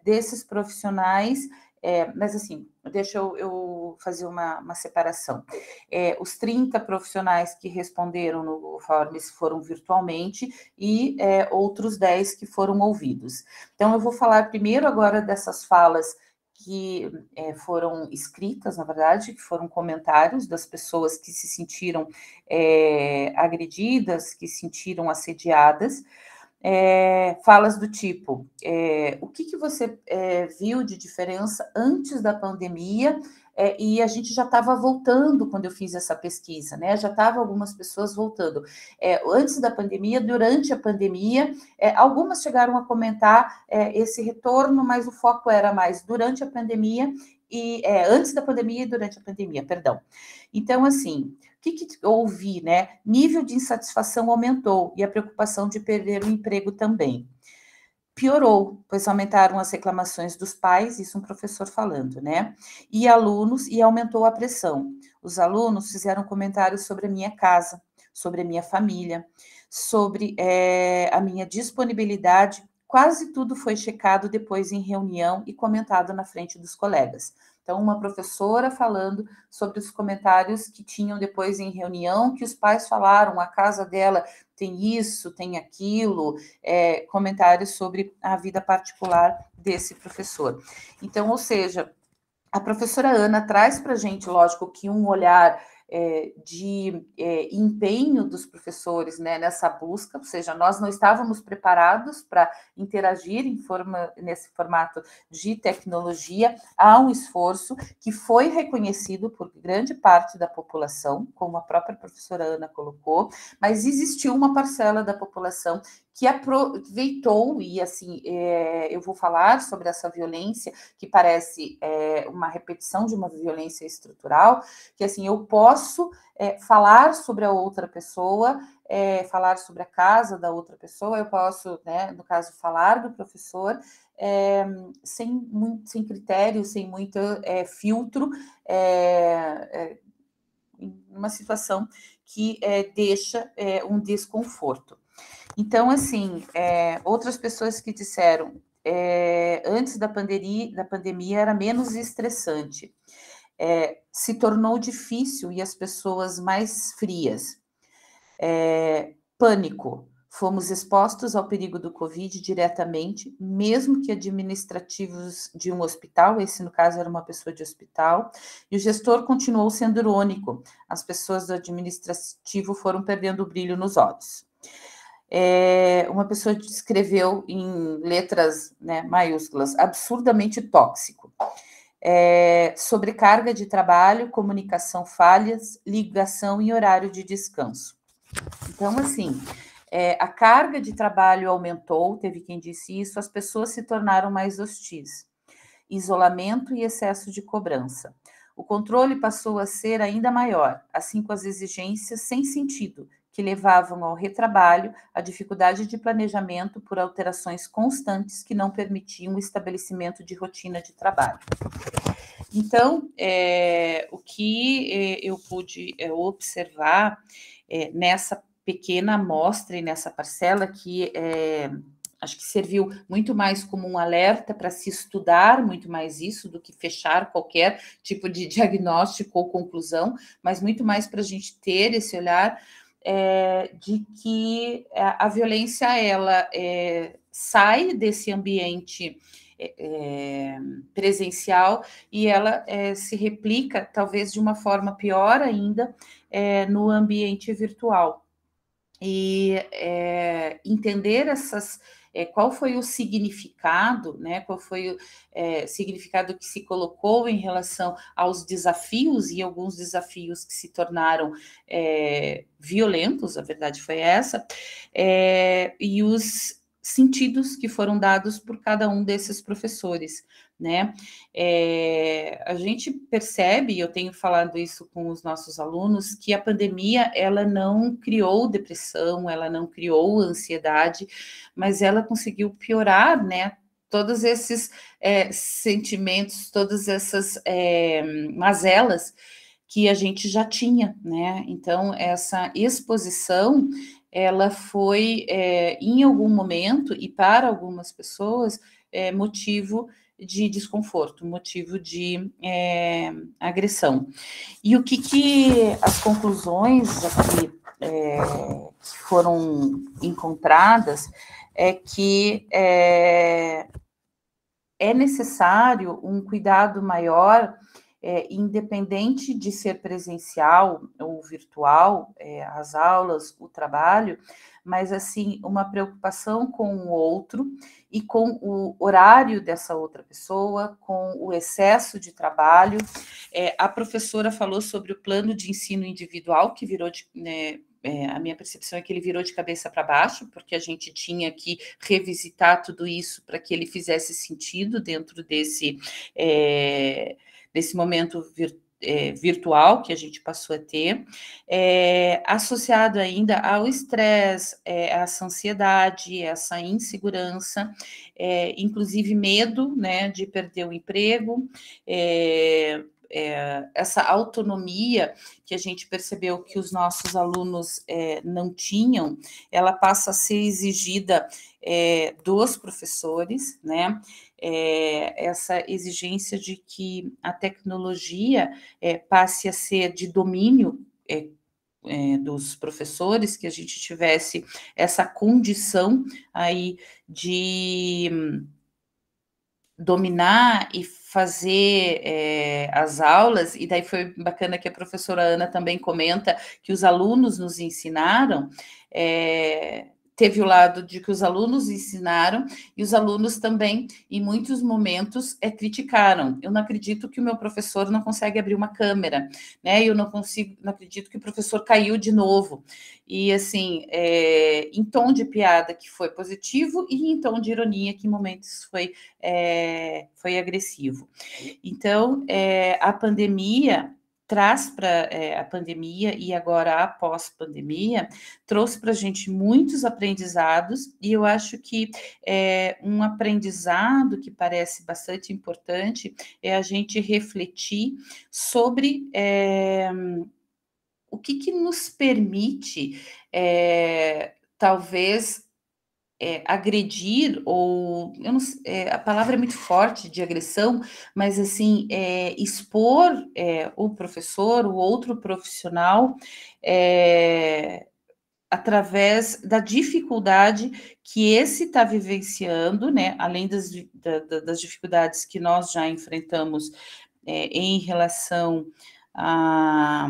desses profissionais, mas assim, deixa eu fazer uma separação. Os 30 profissionais que responderam no Forms foram virtualmente e outros 10 que foram ouvidos. Então, eu vou falar primeiro agora dessas falas que foram escritas, na verdade, que foram comentários das pessoas que se sentiram agredidas, que se sentiram assediadas. Falas do tipo, o que você viu de diferença antes da pandemia, e a gente já estava voltando quando eu fiz essa pesquisa, né? Já estava algumas pessoas voltando. Antes da pandemia, durante a pandemia, algumas chegaram a comentar esse retorno, mas o foco era mais durante a pandemia, e antes da pandemia e durante a pandemia, perdão. Então, assim, o que ouvi, né? Nível de insatisfação aumentou e a preocupação de perder o emprego também. Piorou, pois aumentaram as reclamações dos pais, isso um professor falando, né? E alunos, e aumentou a pressão. Os alunos fizeram comentários sobre a minha casa, sobre a minha família, sobre a minha disponibilidade. Quase tudo foi checado depois em reunião e comentado na frente dos colegas. Então, uma professora falando sobre os comentários que tinham depois em reunião, que os pais falaram, a casa dela tem isso, tem aquilo, comentários sobre a vida particular desse professor. Então, ou seja, a professora Ana traz para a gente, lógico, que um olhar de empenho dos professores, né, nessa busca, ou seja, nós não estávamos preparados para interagir nesse formato de tecnologia. Há um esforço que foi reconhecido por grande parte da população, como a própria professora Ana colocou, mas existiu uma parcela da população que aproveitou, e assim, eu vou falar sobre essa violência, que parece uma repetição de uma violência estrutural, que assim, eu posso falar sobre a outra pessoa, falar sobre a casa da outra pessoa, eu posso, né, no caso, falar do professor, sem critério, sem muito filtro, em uma situação que deixa um desconforto. Então, assim, outras pessoas que disseram, antes da pandemia era menos estressante, se tornou difícil e as pessoas mais frias. Pânico, fomos expostos ao perigo do Covid diretamente, mesmo que administrativos de um hospital, esse no caso era uma pessoa de hospital, e o gestor continuou sendo irônico, as pessoas do administrativo foram perdendo o brilho nos olhos. Uma pessoa escreveu em letras, né, maiúsculas, absurdamente tóxico. Sobrecarga de trabalho, comunicação falhas, ligação em horário de descanso. Então, assim, a carga de trabalho aumentou, teve quem disse isso, as pessoas se tornaram mais hostis. isolamento e excesso de cobrança. O controle passou a ser ainda maior, assim como as exigências sem sentido, que levavam ao retrabalho, à dificuldade de planejamento por alterações constantes que não permitiam o estabelecimento de rotina de trabalho. Então, o que eu pude observar nessa pequena amostra e nessa parcela que acho que serviu muito mais como um alerta para se estudar muito mais isso do que fechar qualquer tipo de diagnóstico ou conclusão, mas muito mais para a gente ter esse olhar de que a violência, ela sai desse ambiente presencial e ela se replica, talvez de uma forma pior ainda, no ambiente virtual. E entender qual foi o significado, né? Qual foi o significado que se colocou em relação aos desafios, e alguns desafios que se tornaram violentos, a verdade foi essa, e os sentidos que foram dados por cada um desses professores, né? A gente percebe, eu tenho falado isso com os nossos alunos, que a pandemia, ela não criou depressão, ela não criou ansiedade, mas ela conseguiu piorar, né? Todos esses sentimentos, todas essas mazelas que a gente já tinha, né? Então, essa exposição, ela foi, em algum momento, e para algumas pessoas, motivo de desconforto, motivo de agressão. E o que as conclusões aqui que foram encontradas é que é necessário um cuidado maior, independente de ser presencial ou virtual, as aulas, o trabalho, mas, assim, uma preocupação com o outro e com o horário dessa outra pessoa, com o excesso de trabalho. A professora falou sobre o plano de ensino individual, que virou a minha percepção é que ele virou de cabeça para baixo, porque a gente tinha que revisitar tudo isso para que ele fizesse sentido dentro desse momento virtual que a gente passou a ter, associado ainda ao estresse, essa ansiedade, essa insegurança, inclusive medo, né, de perder o emprego, essa autonomia que a gente percebeu que os nossos alunos não tinham, ela passa a ser exigida dos professores, né? Essa exigência de que a tecnologia passe a ser de domínio dos professores, que a gente tivesse essa condição aí de dominar e fazer as aulas, e daí foi bacana que a professora Ana também comenta que os alunos nos ensinaram, teve o lado de que os alunos ensinaram, e os alunos também, em muitos momentos, criticaram. Eu não acredito que o meu professor não consegue abrir uma câmera, né? Eu não acredito que o professor caiu de novo. E, assim, em tom de piada, que foi positivo, e em tom de ironia, que em momentos foi agressivo. Então, a pandemia traz para a pandemia e agora a pós-pandemia, trouxe para a gente muitos aprendizados, e eu acho que um aprendizado que parece bastante importante é a gente refletir sobre o que nos permite, talvez, agredir, ou eu não sei, a palavra é muito forte de agressão, mas assim, expor o professor, o outro profissional, através da dificuldade que esse está vivenciando, né? Além das dificuldades que nós já enfrentamos em relação a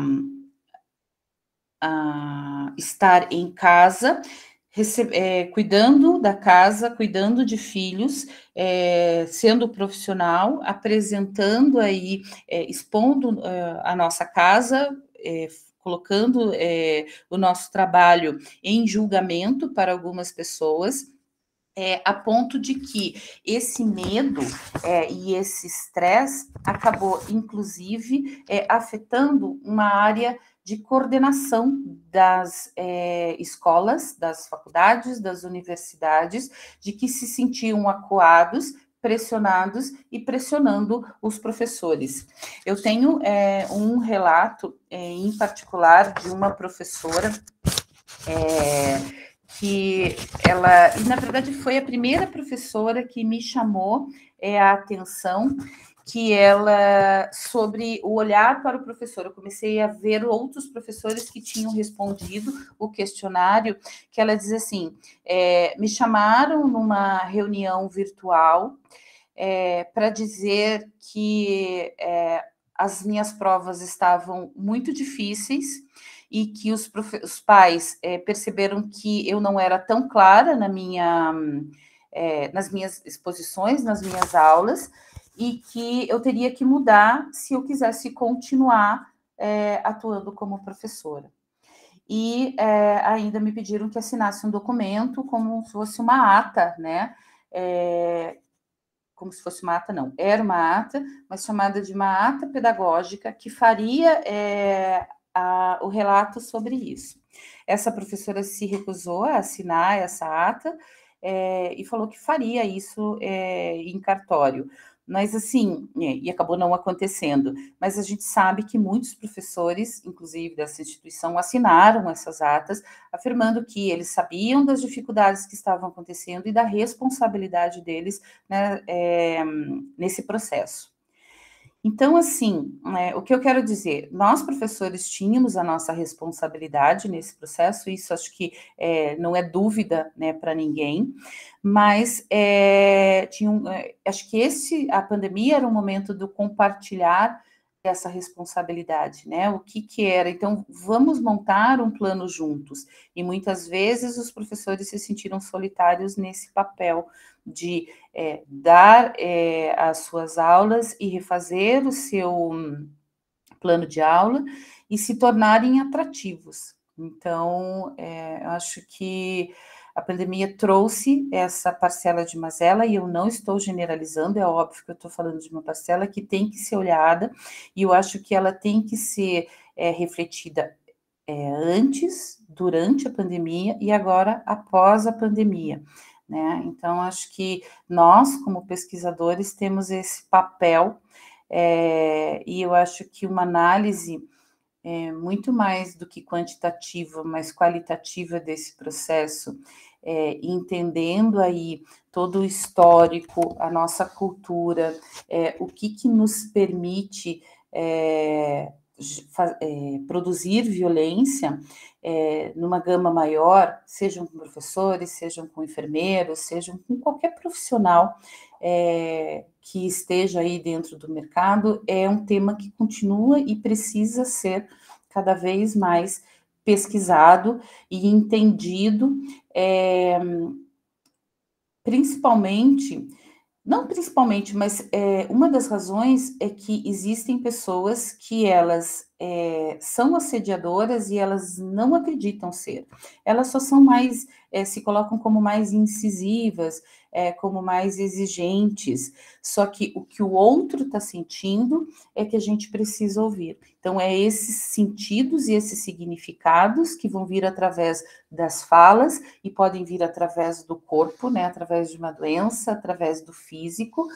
estar em casa, cuidando da casa, cuidando de filhos, sendo profissional, apresentando aí, expondo a nossa casa, colocando o nosso trabalho em julgamento para algumas pessoas, a ponto de que esse medo e esse estresse acabou, inclusive, afetando uma área de coordenação das escolas, das faculdades, das universidades, de que se sentiam acuados, pressionados e pressionando os professores. Eu tenho um relato, em particular, de uma professora que ela, e na verdade foi a primeira professora que me chamou a atenção, que ela, sobre o olhar para o professor, eu comecei a ver outros professores que tinham respondido o questionário, que ela diz assim, me chamaram numa reunião virtual para dizer que as minhas provas estavam muito difíceis, e que os pais perceberam que eu não era tão clara nas minhas exposições, nas minhas aulas, e que eu teria que mudar se eu quisesse continuar atuando como professora. E ainda me pediram que assinasse um documento como se fosse uma ata, né? Como se fosse uma ata, não. Era uma ata, mas chamada de uma ata pedagógica, que faria o relato sobre isso. Essa professora se recusou a assinar essa ata e falou que faria isso em cartório. Mas, assim, e acabou não acontecendo. Mas a gente sabe que muitos professores, inclusive dessa instituição, assinaram essas atas, afirmando que eles sabiam das dificuldades que estavam acontecendo e da responsabilidade deles, né, nesse processo. Então, assim, o que eu quero dizer, nós professores tínhamos a nossa responsabilidade nesse processo, isso acho que não é dúvida, né, para ninguém, mas acho que a pandemia era um momento do compartilhar essa responsabilidade, né? O que era? Então, vamos montar um plano juntos. E muitas vezes os professores se sentiram solitários nesse papel de dar as suas aulas e refazer o seu plano de aula e se tornarem atrativos. Então, eu acho que a pandemia trouxe essa parcela de mazela, e eu não estou generalizando, é óbvio que eu estou falando de uma parcela que tem que ser olhada, e eu acho que ela tem que ser refletida antes, durante a pandemia e agora após a pandemia, né? Então, acho que nós, como pesquisadores, temos esse papel, e eu acho que uma análise muito mais do que quantitativa, mas qualitativa desse processo, entendendo aí todo o histórico, a nossa cultura, o que nos permite produzir violência numa gama maior, sejam com professores, sejam com enfermeiros, sejam com qualquer profissional que esteja aí dentro do mercado, é um tema que continua e precisa ser cada vez mais pesquisado e entendido, não principalmente, mas uma das razões é que existem pessoas que elas são assediadoras e elas não acreditam ser. Elas só são mais, se colocam como mais incisivas, como mais exigentes, só que o que o outro está sentindo é que a gente precisa ouvir. Então, esses sentidos e esses significados que vão vir através das falas e podem vir através do corpo, né, através de uma doença, através do físico,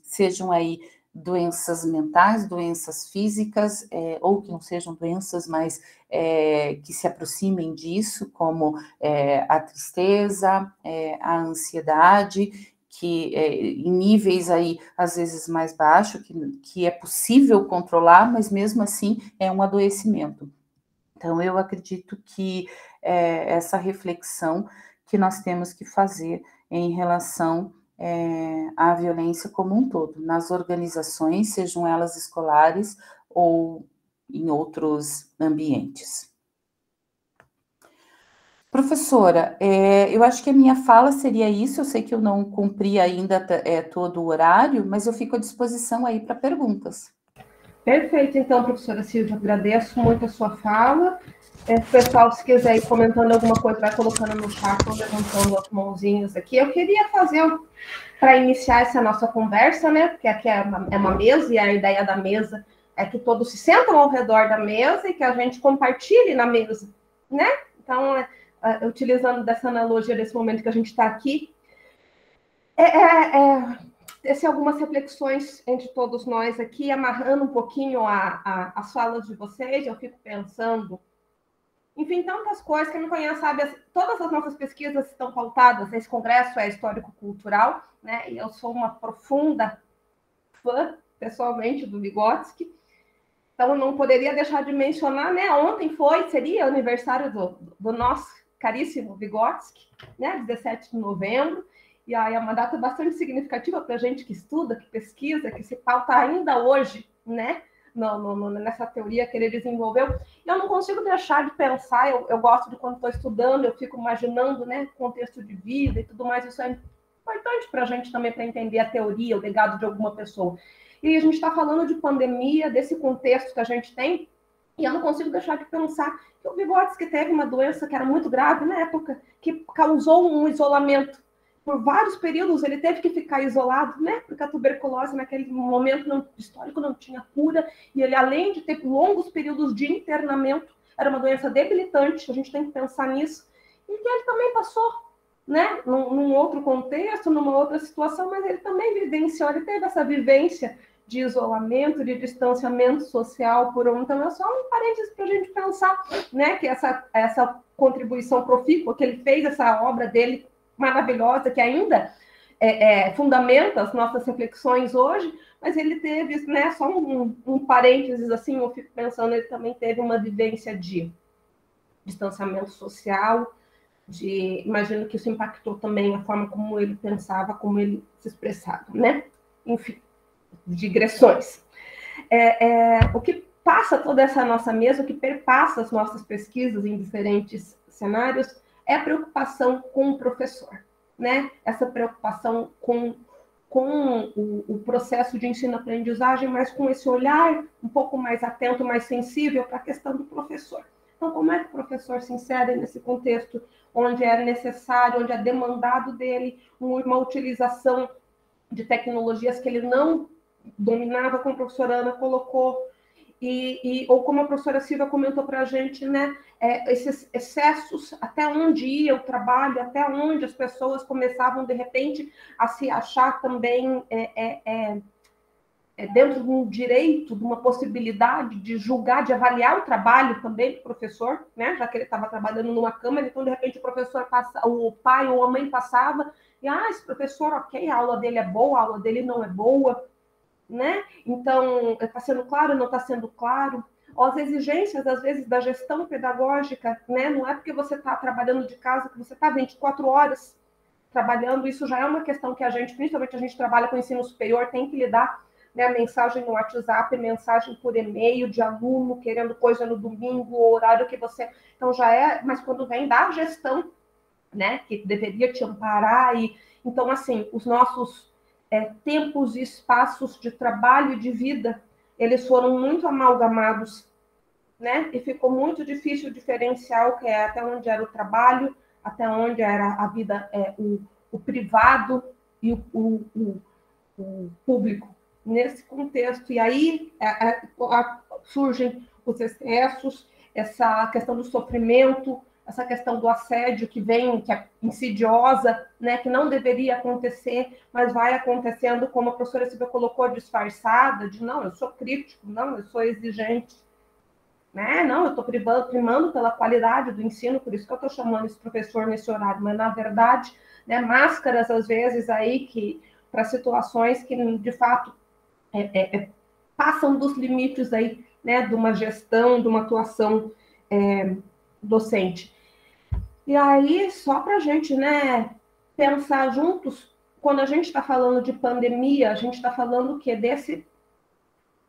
sejam aí doenças mentais, doenças físicas, ou que não sejam doenças, mas que se aproximem disso, como a tristeza, a ansiedade, que em níveis aí, às vezes, mais baixos, que é possível controlar, mas mesmo assim é um adoecimento. Então, eu acredito que essa reflexão que nós temos que fazer em relação à violência como um todo, nas organizações, sejam elas escolares ou em outros ambientes. Professora, eu acho que a minha fala seria isso, eu sei que eu não cumpri ainda todo o horário, mas eu fico à disposição aí para perguntas. Perfeito, então, professora Silvia, agradeço muito a sua fala, Pessoal, se quiser ir comentando alguma coisa, vai colocando no chat ou levantando as mãozinhas aqui. Eu queria fazer, para iniciar essa nossa conversa, né? Porque aqui é uma mesa e a ideia da mesa é que todos se sentam ao redor da mesa e que a gente compartilhe na mesa, né? Então, utilizando dessa analogia desse momento que a gente está aqui, ter algumas reflexões entre todos nós aqui, amarrando um pouquinho as falas de vocês. Eu fico pensando, enfim, tantas coisas. Quem me conhece sabe, todas as nossas pesquisas estão pautadas. Esse congresso é histórico-cultural, né? E eu sou uma profunda fã, pessoalmente, do Vygotsky. Então, eu não poderia deixar de mencionar, né? Ontem seria aniversário do nosso caríssimo Vygotsky, né? 17 de novembro. E aí é uma data bastante significativa para a gente que estuda, que pesquisa, que se pauta ainda hoje, né? Nessa teoria que ele desenvolveu. E eu não consigo deixar de pensar, eu gosto de quando estou estudando, eu fico imaginando, né, contexto de vida e tudo mais. Isso é importante para a gente também, para entender a teoria, o legado de alguma pessoa. E a gente está falando de pandemia, desse contexto que a gente tem, e eu não consigo deixar de pensar que o Vygotsky teve uma doença que era muito grave na época, que causou um isolamento. Por vários períodos ele teve que ficar isolado, né? Porque a tuberculose naquele momento histórico não tinha cura, e ele, além de ter longos períodos de internamento, era uma doença debilitante, a gente tem que pensar nisso, e que ele também passou, né? Num outro contexto, numa outra situação, mas ele também vivenciou, ele teve essa vivência de isolamento, de distanciamento social por um. Então, é só um parênteses para a gente pensar, né? Que essa contribuição profícua que ele fez, essa obra dele maravilhosa, que ainda fundamenta as nossas reflexões hoje, mas ele teve, né, só um parênteses, assim, eu fico pensando, ele também teve uma vivência de distanciamento social, imagino que isso impactou também a forma como ele pensava, como ele se expressava, né? Enfim, digressões. O que passa toda essa nossa mesa, o que perpassa as nossas pesquisas em diferentes cenários, é a preocupação com o professor, né? Essa preocupação com o processo de ensino-aprendizagem, mas com esse olhar um pouco mais atento, mais sensível para a questão do professor. Então, como é que o professor se insere nesse contexto onde é necessário, onde é demandado dele uma utilização de tecnologias que ele não dominava, como a professora Ana colocou, ou como a professora Silvia comentou para a gente, né, esses excessos, até onde ia o trabalho, até onde as pessoas começavam, de repente, a se achar também dentro de um direito, de uma possibilidade de julgar, de avaliar o trabalho também do professor, né, já que ele estava trabalhando numa câmara, então, de repente, o pai ou a mãe passava, e, esse professor, ok, a aula dele é boa, a aula dele não é boa, né? Então, está sendo claro, não está sendo claro? Ou as exigências, às vezes, da gestão pedagógica, né? Não é porque você está trabalhando de casa que você está 24 horas trabalhando. Isso já é uma questão que a gente, principalmente a gente trabalha com ensino superior, tem que lidar, né? Mensagem no WhatsApp, mensagem por e-mail de aluno querendo coisa no domingo, o horário que você... Então, já é... Mas quando vem da gestão, né? Que deveria te amparar. Então, assim, os nossos... tempos e espaços de trabalho e de vida, eles foram muito amalgamados, né? E ficou muito difícil diferenciar o que é até onde era o trabalho, até onde era a vida, o privado e o público nesse contexto. E aí surgem os excessos, essa questão do sofrimento, essa questão do assédio que é insidiosa, né, que não deveria acontecer, mas vai acontecendo, como a professora Silvia colocou, disfarçada, de não, eu sou crítico, não, eu sou exigente, né? Não, eu estou primando pela qualidade do ensino, por isso que eu estou chamando esse professor nesse horário, mas na verdade, né, máscaras às vezes aí para situações que de fato passam dos limites aí, né, de uma gestão, de uma atuação docente. E aí, só para a gente, né, pensar juntos, quando a gente está falando de pandemia, a gente está falando o quê? Desse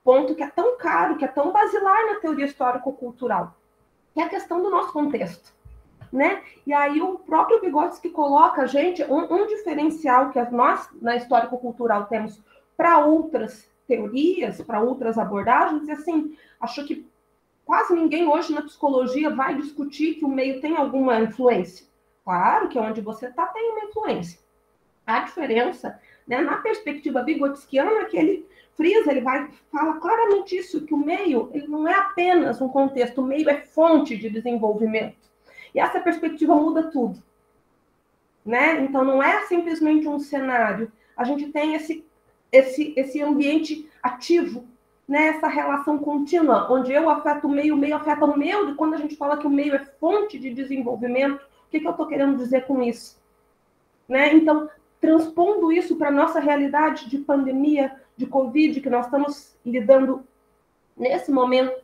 ponto que é tão caro, que é tão basilar na teoria histórico-cultural, que é a questão do nosso contexto, né? E aí o próprio Vygotsky coloca, gente, um diferencial que nós, na histórico-cultural, temos para outras teorias, para outras abordagens, e assim, acho que quase ninguém hoje na psicologia vai discutir que o meio tem alguma influência. Claro que onde você está tem uma influência. A diferença, né, na perspectiva vigotskiana, que ele frisa, ele fala claramente isso, que o meio ele não é apenas um contexto, o meio é fonte de desenvolvimento. E essa perspectiva muda tudo. Né? Então, não é simplesmente um cenário. A gente tem esse ambiente ativo, né? Essa relação contínua, onde eu afeto o meio afeta o meu, e quando a gente fala que o meio é fonte de desenvolvimento, o que eu estou querendo dizer com isso? Né? Então, transpondo isso para a nossa realidade de pandemia, de Covid, que nós estamos lidando nesse momento,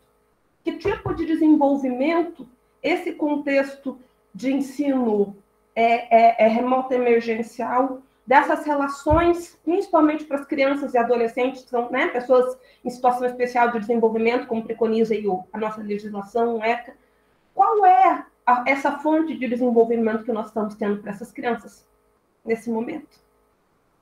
que tipo de desenvolvimento esse contexto de ensino remoto emergencial, dessas relações, principalmente para as crianças e adolescentes, que são, né, pessoas em situação especial de desenvolvimento, como preconiza aí a nossa legislação, o ECA, qual é essa fonte de desenvolvimento que nós estamos tendo para essas crianças nesse momento?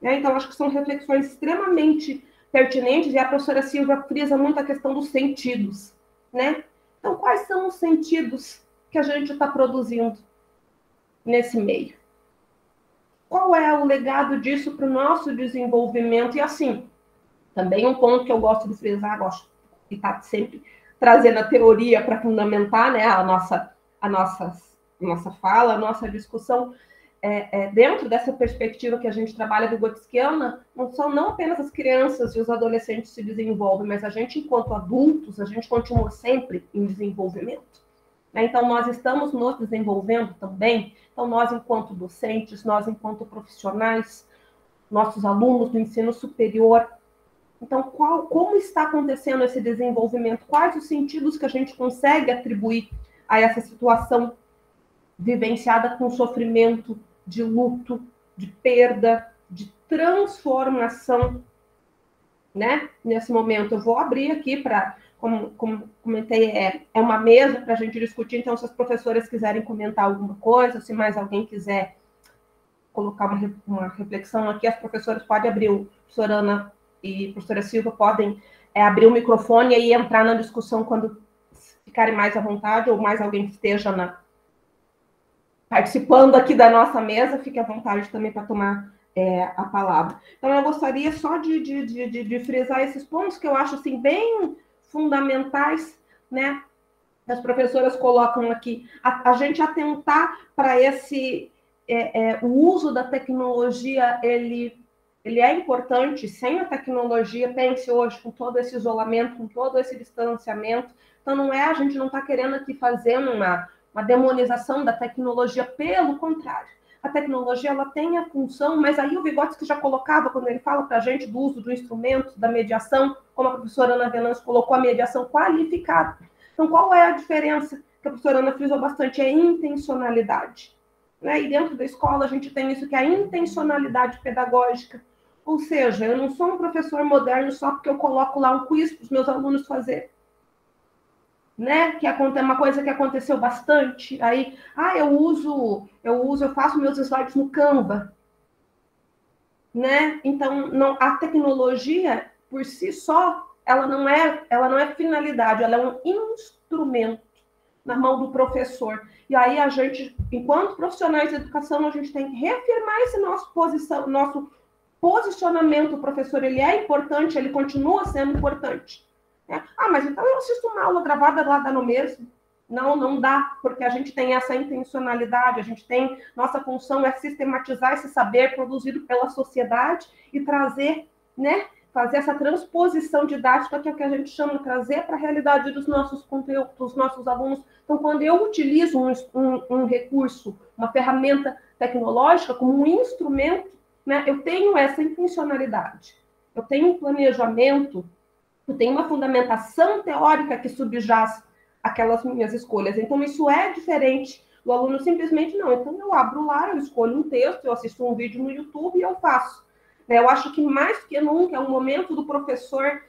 Então, acho que são reflexões extremamente pertinentes, e a professora Silvia frisa muito a questão dos sentidos, né? Então, quais são os sentidos que a gente está produzindo nesse meio? Qual é o legado disso para o nosso desenvolvimento? E, assim, também um ponto que eu gosto de frisar, gosto de estar sempre trazendo a teoria para fundamentar, né, a nossa fala, a nossa discussão, dentro dessa perspectiva que a gente trabalha vigotskiana, não apenas as crianças e os adolescentes se desenvolvem, mas a gente, enquanto adultos, a gente continua sempre em desenvolvimento. Então, nós estamos nos desenvolvendo também. Então, nós, enquanto docentes, nós, enquanto profissionais, nossos alunos do ensino superior. Então, como está acontecendo esse desenvolvimento? Quais os sentidos que a gente consegue atribuir a essa situação vivenciada com sofrimento, de luto, de perda, de transformação, né? Nesse momento, eu vou abrir aqui para, como comentei, é uma mesa para a gente discutir. Então, se as professoras quiserem comentar alguma coisa, se mais alguém quiser colocar uma reflexão aqui, as professoras podem abrir, o professora Ana e a professora Silva podem abrir o microfone e entrar na discussão quando ficarem mais à vontade, ou mais alguém que esteja participando aqui da nossa mesa, fique à vontade também para tomar a palavra. Então, eu gostaria só de frisar esses pontos que eu acho assim, bem fundamentais, né? As professoras colocam aqui, a gente atentar para esse... o uso da tecnologia, ele é importante. Sem a tecnologia, pense hoje, com todo esse isolamento, com todo esse distanciamento. Então, a gente não está querendo aqui fazer uma demonização da tecnologia, pelo contrário. A tecnologia, ela tem a função, mas aí o Vygotsky já colocava, quando ele fala para a gente do uso do instrumento, da mediação, como a professora Ana Venâncio colocou, a mediação qualificada. Então, qual é a diferença que a professora Ana frisou bastante? É a intencionalidade. Né? E dentro da escola, a gente tem isso, que é a intencionalidade pedagógica. Ou seja, eu não sou um professor moderno só porque eu coloco lá um quiz para os meus alunos fazerem. Né? Que é uma coisa que aconteceu bastante. Aí, eu faço meus slides no Canva. Né? Então, a tecnologia, por si só, ela não é finalidade, ela é um instrumento na mão do professor. E aí a gente, enquanto profissionais de educação, a gente tem que reafirmar esse nosso posicionamento. O professor, ele é importante, ele continua sendo importante. Mas então eu assisto uma aula gravada lá, dá no mesmo. Não dá, porque a gente tem essa intencionalidade, nossa função é sistematizar esse saber produzido pela sociedade e trazer, né, fazer essa transposição didática, que é o que a gente chama de trazer para a realidade dos nossos conteúdos, dos nossos alunos. Então, quando eu utilizo um recurso, uma ferramenta tecnológica como um instrumento, né, eu tenho essa intencionalidade, eu tenho um planejamento, eu tenho uma fundamentação teórica que subjaz aquelas minhas escolhas. Então, isso é diferente do aluno simplesmente não. Então, eu abro lá, eu escolho um texto, eu assisto um vídeo no YouTube e eu faço. Eu acho que mais que nunca é um momento do professor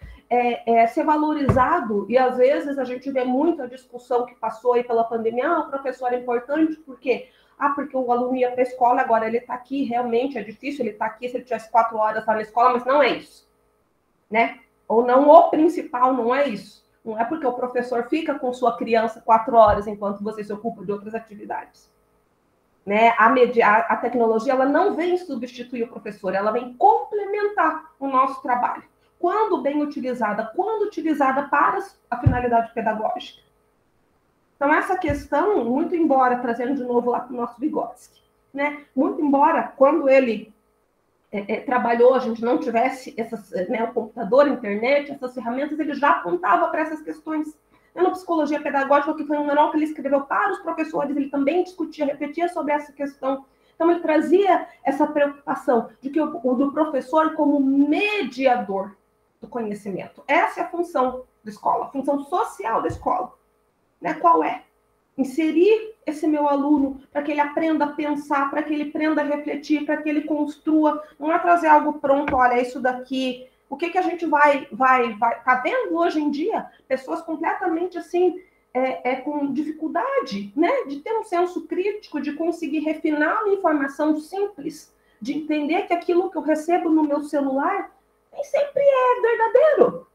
ser valorizado, e às vezes a gente vê muito a discussão que passou aí pela pandemia, o professor é importante, por quê? Porque o aluno ia para a escola, agora ele está aqui, realmente é difícil, ele está aqui, se ele tivesse 4 horas lá na escola, mas não é isso, né? Ou não, o principal não é isso. Não é porque o professor fica com sua criança 4 horas enquanto você se ocupa de outras atividades. Né? A tecnologia ela não vem substituir o professor, ela vem complementar o nosso trabalho. Quando bem utilizada, quando utilizada para a finalidade pedagógica. Então, essa questão, muito embora, trazendo de novo lá para o nosso Vygotsky, né? Muito embora, quando ele trabalhou, a gente não tivesse o computador, a internet, essas ferramentas, ele já apontava para essas questões. Na Psicologia Pedagógica, que foi um manual que ele escreveu para os professores, ele também discutia, repetia sobre essa questão. Então, ele trazia essa preocupação de que do professor como mediador do conhecimento. Essa é a função da escola, a função social da escola. Né? Qual é? Inserir esse meu aluno para que ele aprenda a pensar, para que ele aprenda a refletir, para que ele construa. Não é trazer algo pronto, olha, isso daqui. O que a gente vai tá vendo hoje em dia? Pessoas completamente assim, com dificuldade, né? De ter um senso crítico, de conseguir refinar uma informação simples, de entender que aquilo que eu recebo no meu celular nem sempre é verdadeiro.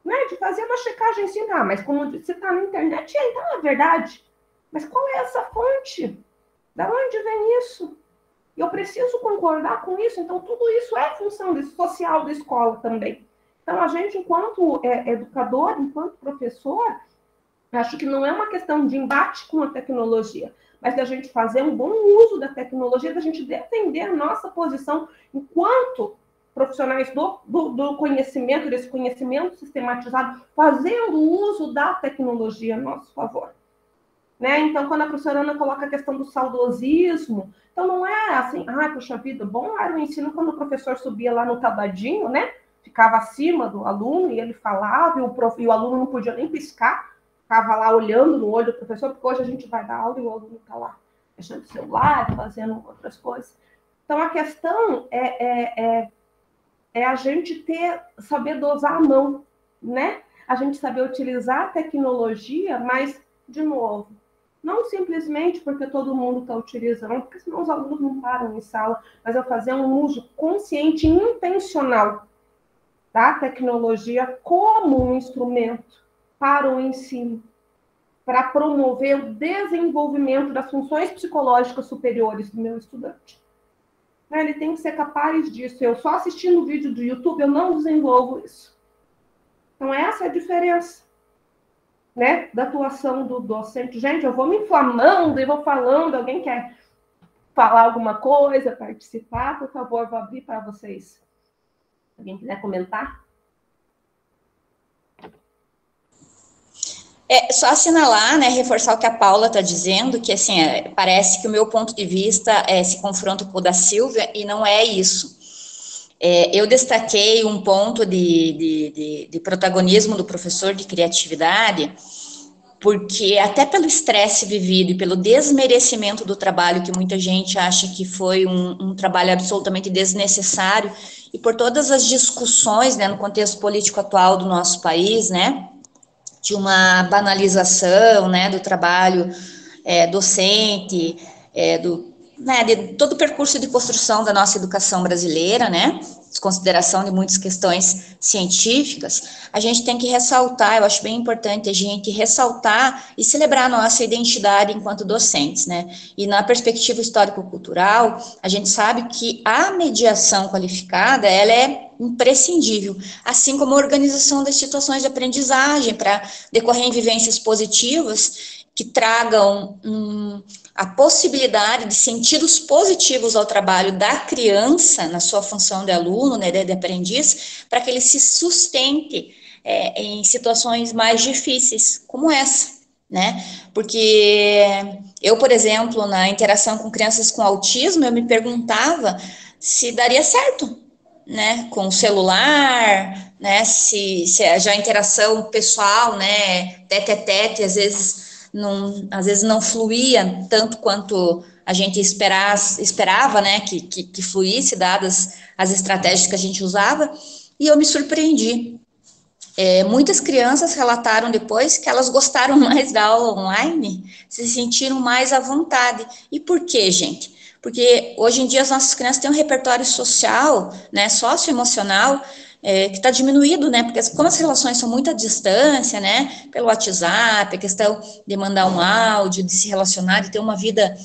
Né? De fazer uma checagem assim, mas como você está na internet, então é verdade. Mas qual é essa fonte? Da onde vem isso? Eu preciso concordar com isso. Então, tudo isso é função social da escola também. Então, a gente, enquanto educador, enquanto professor, acho que não é uma questão de embate com a tecnologia, mas da gente fazer um bom uso da tecnologia, da gente defender a nossa posição enquanto profissionais do conhecimento, desse conhecimento sistematizado, fazendo uso da tecnologia a nosso favor. Né? Então, quando a professora Ana coloca a questão do saudosismo, então não é assim, puxa vida, bom era o ensino quando o professor subia lá no tabadinho, né? Ficava acima do aluno e ele falava, e o aluno não podia nem piscar, ficava lá olhando no olho do professor, porque hoje a gente vai dar aula e o aluno está lá mexendo no celular, fazendo outras coisas. Então, a questão é a gente saber dosar a mão, né? A gente saber utilizar a tecnologia, mas, de novo, não simplesmente porque todo mundo está utilizando, porque senão os alunos não param em sala, mas eu fazer um uso consciente e intencional da tecnologia como um instrumento para o ensino, para promover o desenvolvimento das funções psicológicas superiores do meu estudante. Ele tem que ser capaz disso. Eu só assistindo vídeo do YouTube, eu não desenvolvo isso. Então, essa é a diferença, né, da atuação do docente. Gente, eu vou me inflamando e vou falando. Alguém quer falar alguma coisa, participar? Por favor, vou abrir para vocês. Alguém quiser comentar? Só assinalar, né, reforçar o que a Paula está dizendo, que assim, parece que o meu ponto de vista se confronta com o da Silvia, e não é isso. Eu destaquei um ponto de protagonismo do professor, de criatividade, porque até pelo estresse vivido e pelo desmerecimento do trabalho, que muita gente acha que foi um trabalho absolutamente desnecessário, e por todas as discussões, né, no contexto político atual do nosso país, né, de uma banalização, né, do trabalho docente, de todo o percurso de construção da nossa educação brasileira, né, desconsideração de muitas questões científicas, a gente tem que ressaltar, eu acho bem importante a gente ressaltar e celebrar a nossa identidade enquanto docentes, né, e na perspectiva histórico-cultural, a gente sabe que a mediação qualificada, ela é imprescindível, assim como a organização das situações de aprendizagem para decorrer em vivências positivas que tragam a possibilidade de sentidos positivos ao trabalho da criança na sua função de aluno, né, de aprendiz, para que ele se sustente em situações mais difíceis, como essa, né, porque eu, por exemplo, na interação com crianças com autismo, eu me perguntava se daria certo, né, com o celular, né, se já a interação pessoal, né, tete-a-tete, às vezes não fluía tanto quanto a gente esperava, né, que fluísse, dadas as estratégias que a gente usava, e eu me surpreendi. Muitas crianças relataram depois que elas gostaram mais da aula online, se sentiram mais à vontade. E por quê, gente? Porque hoje em dia as nossas crianças têm um repertório social, né, socioemocional, que está diminuído, né? Porque como as relações são muito à distância, né? Pelo WhatsApp, a questão de mandar um áudio, de se relacionar, de ter uma vida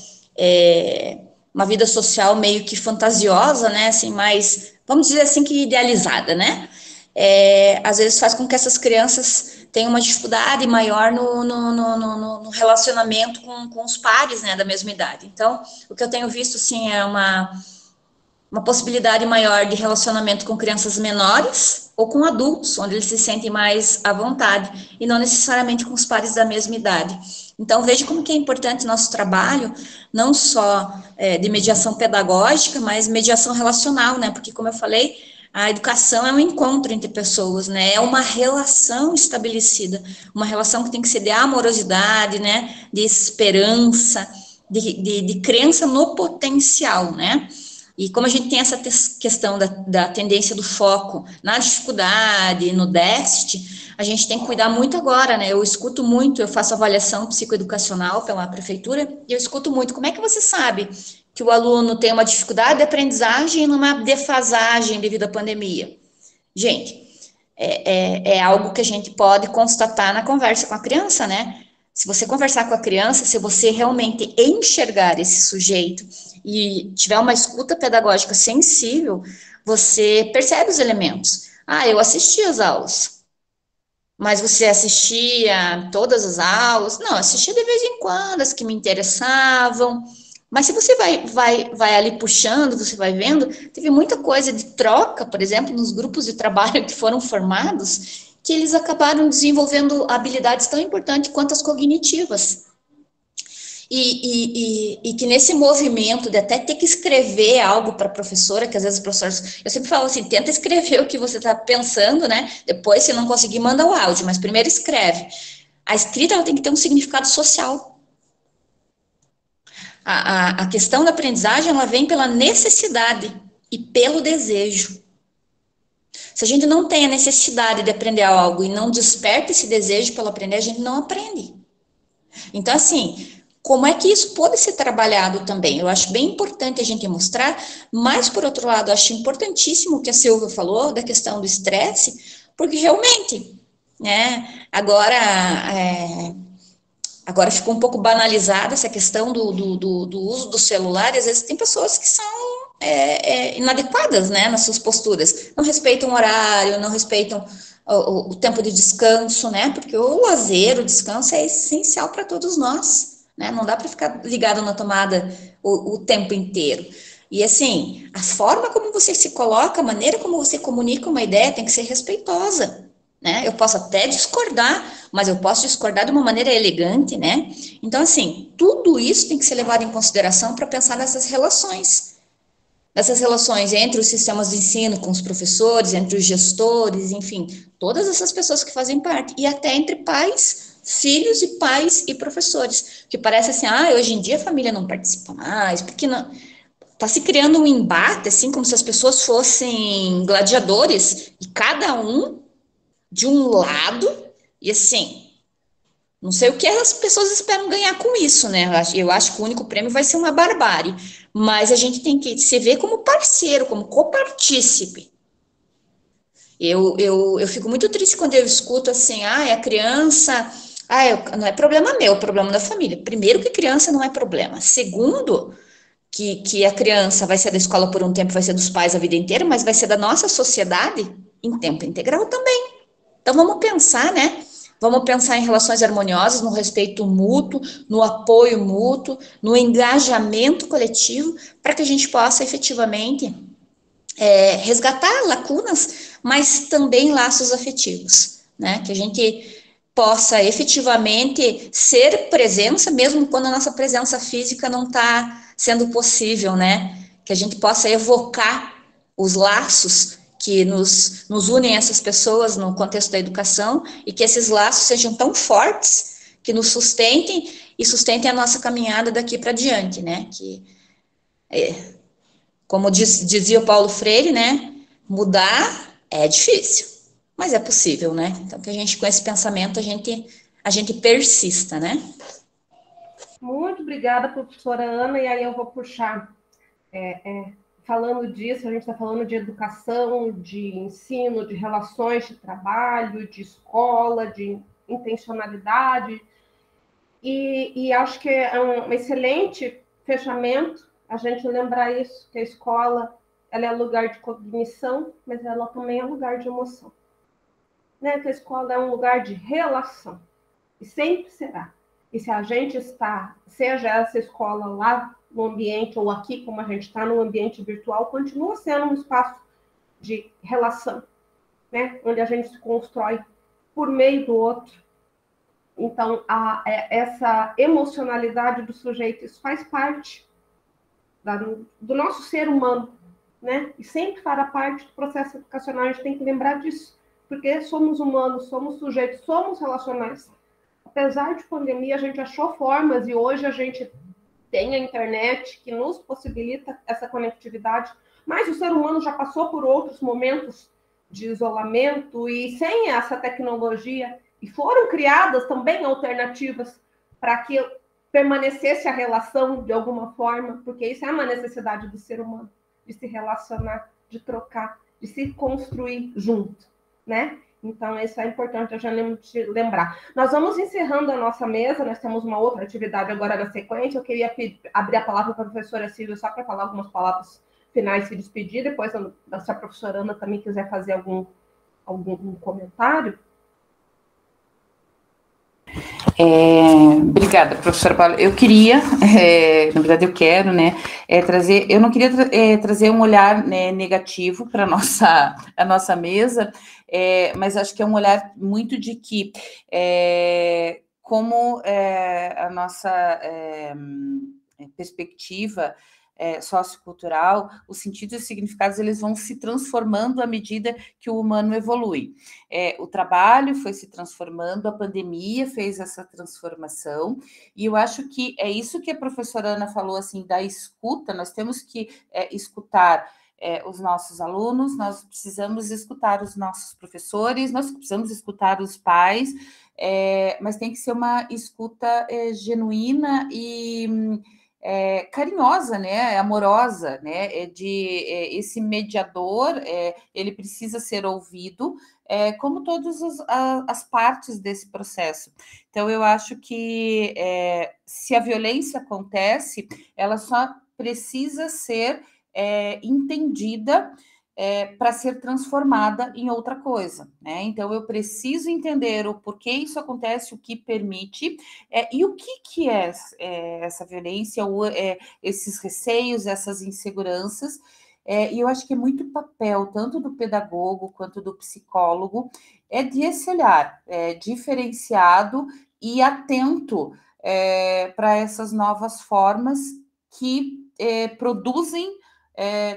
social meio que fantasiosa, né? Assim, mais, vamos dizer assim, que idealizada, né? Às vezes faz com que essas crianças tenham uma dificuldade maior no relacionamento com os pares, né, da mesma idade. Então, o que eu tenho visto, assim, é uma possibilidade maior de relacionamento com crianças menores ou com adultos, onde eles se sentem mais à vontade, e não necessariamente com os pares da mesma idade. Então, veja como que é importante nosso trabalho, não só de mediação pedagógica, mas mediação relacional, né? Porque, como eu falei, a educação é um encontro entre pessoas, né? É uma relação estabelecida, uma relação que tem que ser de amorosidade, né? De esperança, de crença no potencial, né? E como a gente tem essa questão da tendência do foco na dificuldade, no déficit, a gente tem que cuidar muito agora, né? Eu escuto muito, eu faço avaliação psicoeducacional pela prefeitura, e eu escuto muito, como é que você sabe que o aluno tem uma dificuldade de aprendizagem e uma defasagem devido à pandemia? Gente, é algo que a gente pode constatar na conversa com a criança, né? Se você conversar com a criança, se você realmente enxergar esse sujeito e tiver uma escuta pedagógica sensível, você percebe os elementos. Ah, eu assisti às aulas. Mas você assistia todas as aulas? Não, assistia de vez em quando, as que me interessavam. Mas se você vai ali puxando, você vai vendo, teve muita coisa de troca, por exemplo, nos grupos de trabalho que foram formados, que eles acabaram desenvolvendo habilidades tão importantes quanto as cognitivas. E que nesse movimento de até ter que escrever algo para a professora, que às vezes os professores, eu sempre falo assim, tenta escrever o que você está pensando, né? Depois, se não conseguir, manda o áudio, mas primeiro escreve. A escrita ela tem que ter um significado social. A questão da aprendizagem, ela vem pela necessidade e pelo desejo. Se a gente não tem a necessidade de aprender algo e não desperta esse desejo pelo aprender, a gente não aprende. Então, assim, como é que isso pode ser trabalhado também? Eu acho bem importante a gente mostrar, mas, por outro lado, eu acho importantíssimo o que a Silvia falou da questão do estresse, porque realmente, né, agora ficou um pouco banalizada essa questão do uso do celular, e às vezes tem pessoas que são inadequadas, né, nas suas posturas, não respeitam o horário, não respeitam o tempo de descanso, né, porque o lazer, o descanso é essencial para todos nós, né, não dá para ficar ligado na tomada o tempo inteiro. E assim, a forma como você se coloca, a maneira como você comunica uma ideia tem que ser respeitosa, né? Eu posso até discordar, mas eu posso discordar de uma maneira elegante, né? Então, assim, tudo isso tem que ser levado em consideração para pensar nessas relações entre os sistemas de ensino com os professores, entre os gestores, enfim, todas essas pessoas que fazem parte, e até entre filhos e pais e professores, que parece assim, hoje em dia a família não participa mais, porque não... Está se criando um embate, assim, como se as pessoas fossem gladiadores, e cada um de um lado, e assim, não sei o que as pessoas esperam ganhar com isso, né? Eu acho que o único prêmio vai ser uma barbárie, mas a gente tem que se ver como parceiro, como copartícipe. Eu fico muito triste quando eu escuto assim, a criança, não é problema meu, é problema da família. Primeiro que criança não é problema. Segundo, que a criança vai ser da escola por um tempo, vai ser dos pais a vida inteira, mas vai ser da nossa sociedade em tempo integral também. Então, vamos pensar, né? Vamos pensar em relações harmoniosas, no respeito mútuo, no apoio mútuo, no engajamento coletivo, para que a gente possa efetivamente resgatar lacunas, mas também laços afetivos, né? Que a gente possa efetivamente ser presença, mesmo quando a nossa presença física não está sendo possível, né? Que a gente possa evocar os laços que nos unem a essas pessoas no contexto da educação e que esses laços sejam tão fortes que nos sustentem e sustentem a nossa caminhada daqui para diante, né? Que, como dizia o Paulo Freire, né? Mudar é difícil, mas é possível, né? Então, que a gente, com esse pensamento, a gente persista, né? Muito obrigada, professora Ana, e aí eu vou puxar, falando disso, a gente está falando de educação, de ensino, de relações de trabalho, de escola, de intencionalidade, e acho que é um excelente fechamento a gente lembrar isso, que a escola ela é lugar de cognição, mas ela também é lugar de emoção. Né? Que a escola é um lugar de relação, e sempre será. E se a gente está, seja essa escola lá no ambiente, ou aqui, como a gente está no ambiente virtual, continua sendo um espaço de relação, né? Onde a gente se constrói por meio do outro. Então, essa emocionalidade do sujeito, isso faz parte do nosso ser humano, né? E sempre fará parte do processo educacional, a gente tem que lembrar disso, porque somos humanos, somos sujeitos, somos relacionais. Apesar de pandemia, a gente achou formas, e hoje a gente tem a internet que nos possibilita essa conectividade, mas o ser humano já passou por outros momentos de isolamento, e sem essa tecnologia, e foram criadas também alternativas para que permanecesse a relação de alguma forma, porque isso é uma necessidade do ser humano, de se relacionar, de trocar, de se construir junto, né? Então, isso é importante a gente lembrar. Nós vamos encerrando a nossa mesa, nós temos uma outra atividade agora na sequência. Eu queria abrir a palavra para a professora Silvia, só para falar algumas palavras finais e se despedir. Depois, se a professora Ana também quiser fazer algum comentário. Obrigada, professora Paula. Eu queria, na verdade eu quero, né, eu não queria trazer um olhar, né, negativo para a nossa mesa, mas acho que é um olhar muito de que, como a nossa perspectiva sociocultural, os sentidos e significados, eles vão se transformando à medida que o humano evolui. O trabalho foi se transformando, a pandemia fez essa transformação, e eu acho que é isso que a professora Ana falou, assim, da escuta. Nós temos que escutar os nossos alunos, nós precisamos escutar os nossos professores, nós precisamos escutar os pais, mas tem que ser uma escuta genuína e carinhosa, né, amorosa, né, esse mediador, ele precisa ser ouvido, como todas as partes desse processo. Então, eu acho que se a violência acontece, ela só precisa ser entendida para ser transformada em outra coisa, né? Então, eu preciso entender o porquê isso acontece, o que permite, e o que é essa violência, esses receios, essas inseguranças, e eu acho que é muito papel, tanto do pedagogo quanto do psicólogo, de esse olhar diferenciado e atento para essas novas formas que produzem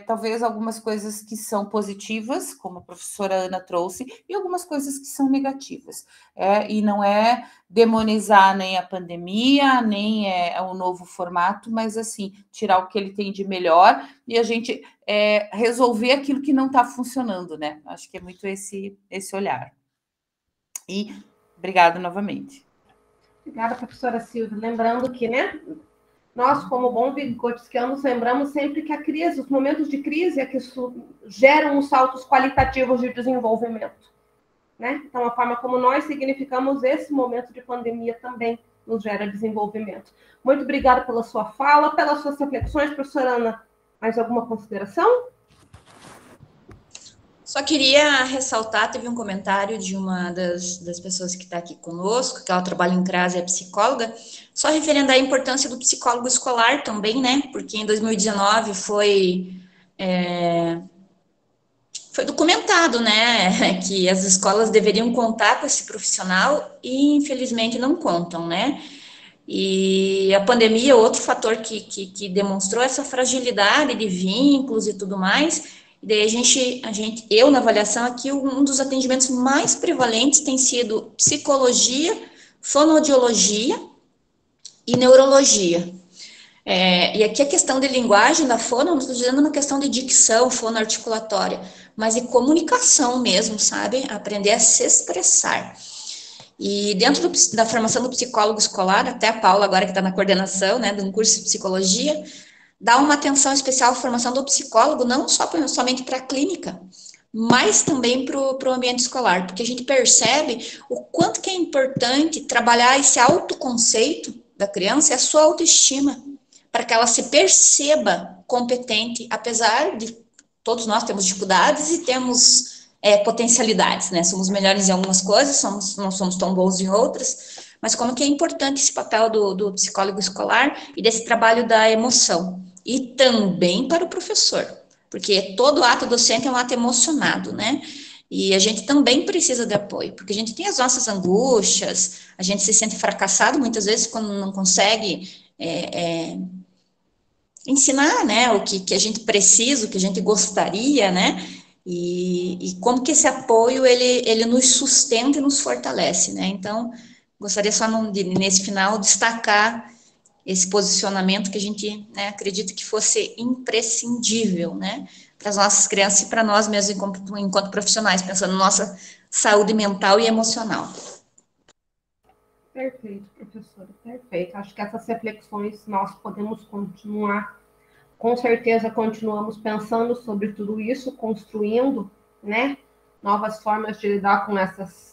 talvez algumas coisas que são positivas, como a professora Ana trouxe, e algumas coisas que são negativas. E não é demonizar nem a pandemia, nem o novo formato, mas, assim, tirar o que ele tem de melhor e a gente resolver aquilo que não está funcionando, né? Acho que é muito esse olhar. E obrigada novamente. Obrigada, professora Silvia. Lembrando que, né, nós, como bom vigotskianos, lembramos sempre que a crise, os momentos de crise é que geram os saltos qualitativos de desenvolvimento, né? Então, a forma como nós significamos esse momento de pandemia também nos gera desenvolvimento. Muito obrigada pela sua fala, pelas suas reflexões. Professora Ana, mais alguma consideração? Só queria ressaltar, teve um comentário de uma das pessoas que está aqui conosco, que ela trabalha em CRAS e é psicóloga, só referendo à importância do psicólogo escolar também, né? Porque em 2019 foi documentado, né, que as escolas deveriam contar com esse profissional e, infelizmente, não contam, né? E a pandemia é outro fator que demonstrou essa fragilidade de vínculos e tudo mais. E daí eu na avaliação aqui, um dos atendimentos mais prevalentes tem sido psicologia, fonoaudiologia e neurologia. E aqui a questão de linguagem da fono, não estou dizendo na questão de dicção, fonoarticulatória, mas de comunicação mesmo, sabe? Aprender a se expressar. E dentro da formação do psicólogo escolar, até a Paula agora que está na coordenação, né, de um curso de psicologia, dar uma atenção especial à formação do psicólogo, não somente para a clínica, mas também para o ambiente escolar, porque a gente percebe o quanto que é importante trabalhar esse autoconceito da criança e a sua autoestima, para que ela se perceba competente, apesar de todos nós temos dificuldades e temos potencialidades, né? Somos melhores em algumas coisas, não somos tão bons em outras, mas como que é importante esse papel do psicólogo escolar e desse trabalho da emoção. E também para o professor, porque todo ato docente é um ato emocionado, né? E a gente também precisa de apoio, porque a gente tem as nossas angústias, a gente se sente fracassado muitas vezes quando não consegue ensinar, né, o que a gente precisa, o que a gente gostaria, né? E como que esse apoio ele nos sustenta e nos fortalece, né? Então, gostaria só nesse final destacar esse posicionamento que a gente, né, acredita que fosse imprescindível, né, para as nossas crianças e para nós mesmos enquanto profissionais, pensando na nossa saúde mental e emocional. Perfeito, professora, perfeito. Acho que essas reflexões nós podemos continuar, com certeza continuamos pensando sobre tudo isso, construindo, né, novas formas de lidar com essas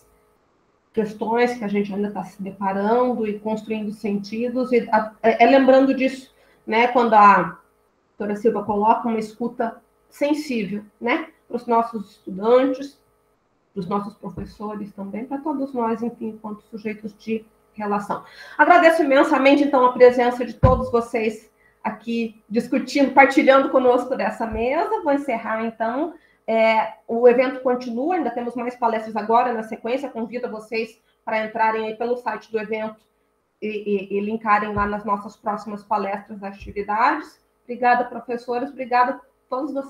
questões que a gente ainda está se deparando e construindo sentidos, e lembrando disso, né, quando a doutora Silva coloca uma escuta sensível, né, para os nossos estudantes, para os nossos professores também, para todos nós, enfim, enquanto sujeitos de relação. Agradeço imensamente, então, a presença de todos vocês aqui discutindo, partilhando conosco dessa mesa. Vou encerrar, então. O evento continua, ainda temos mais palestras agora na sequência. Convido vocês para entrarem aí pelo site do evento e linkarem lá nas nossas próximas palestras, atividades. Obrigada, professores. Obrigada a todos vocês.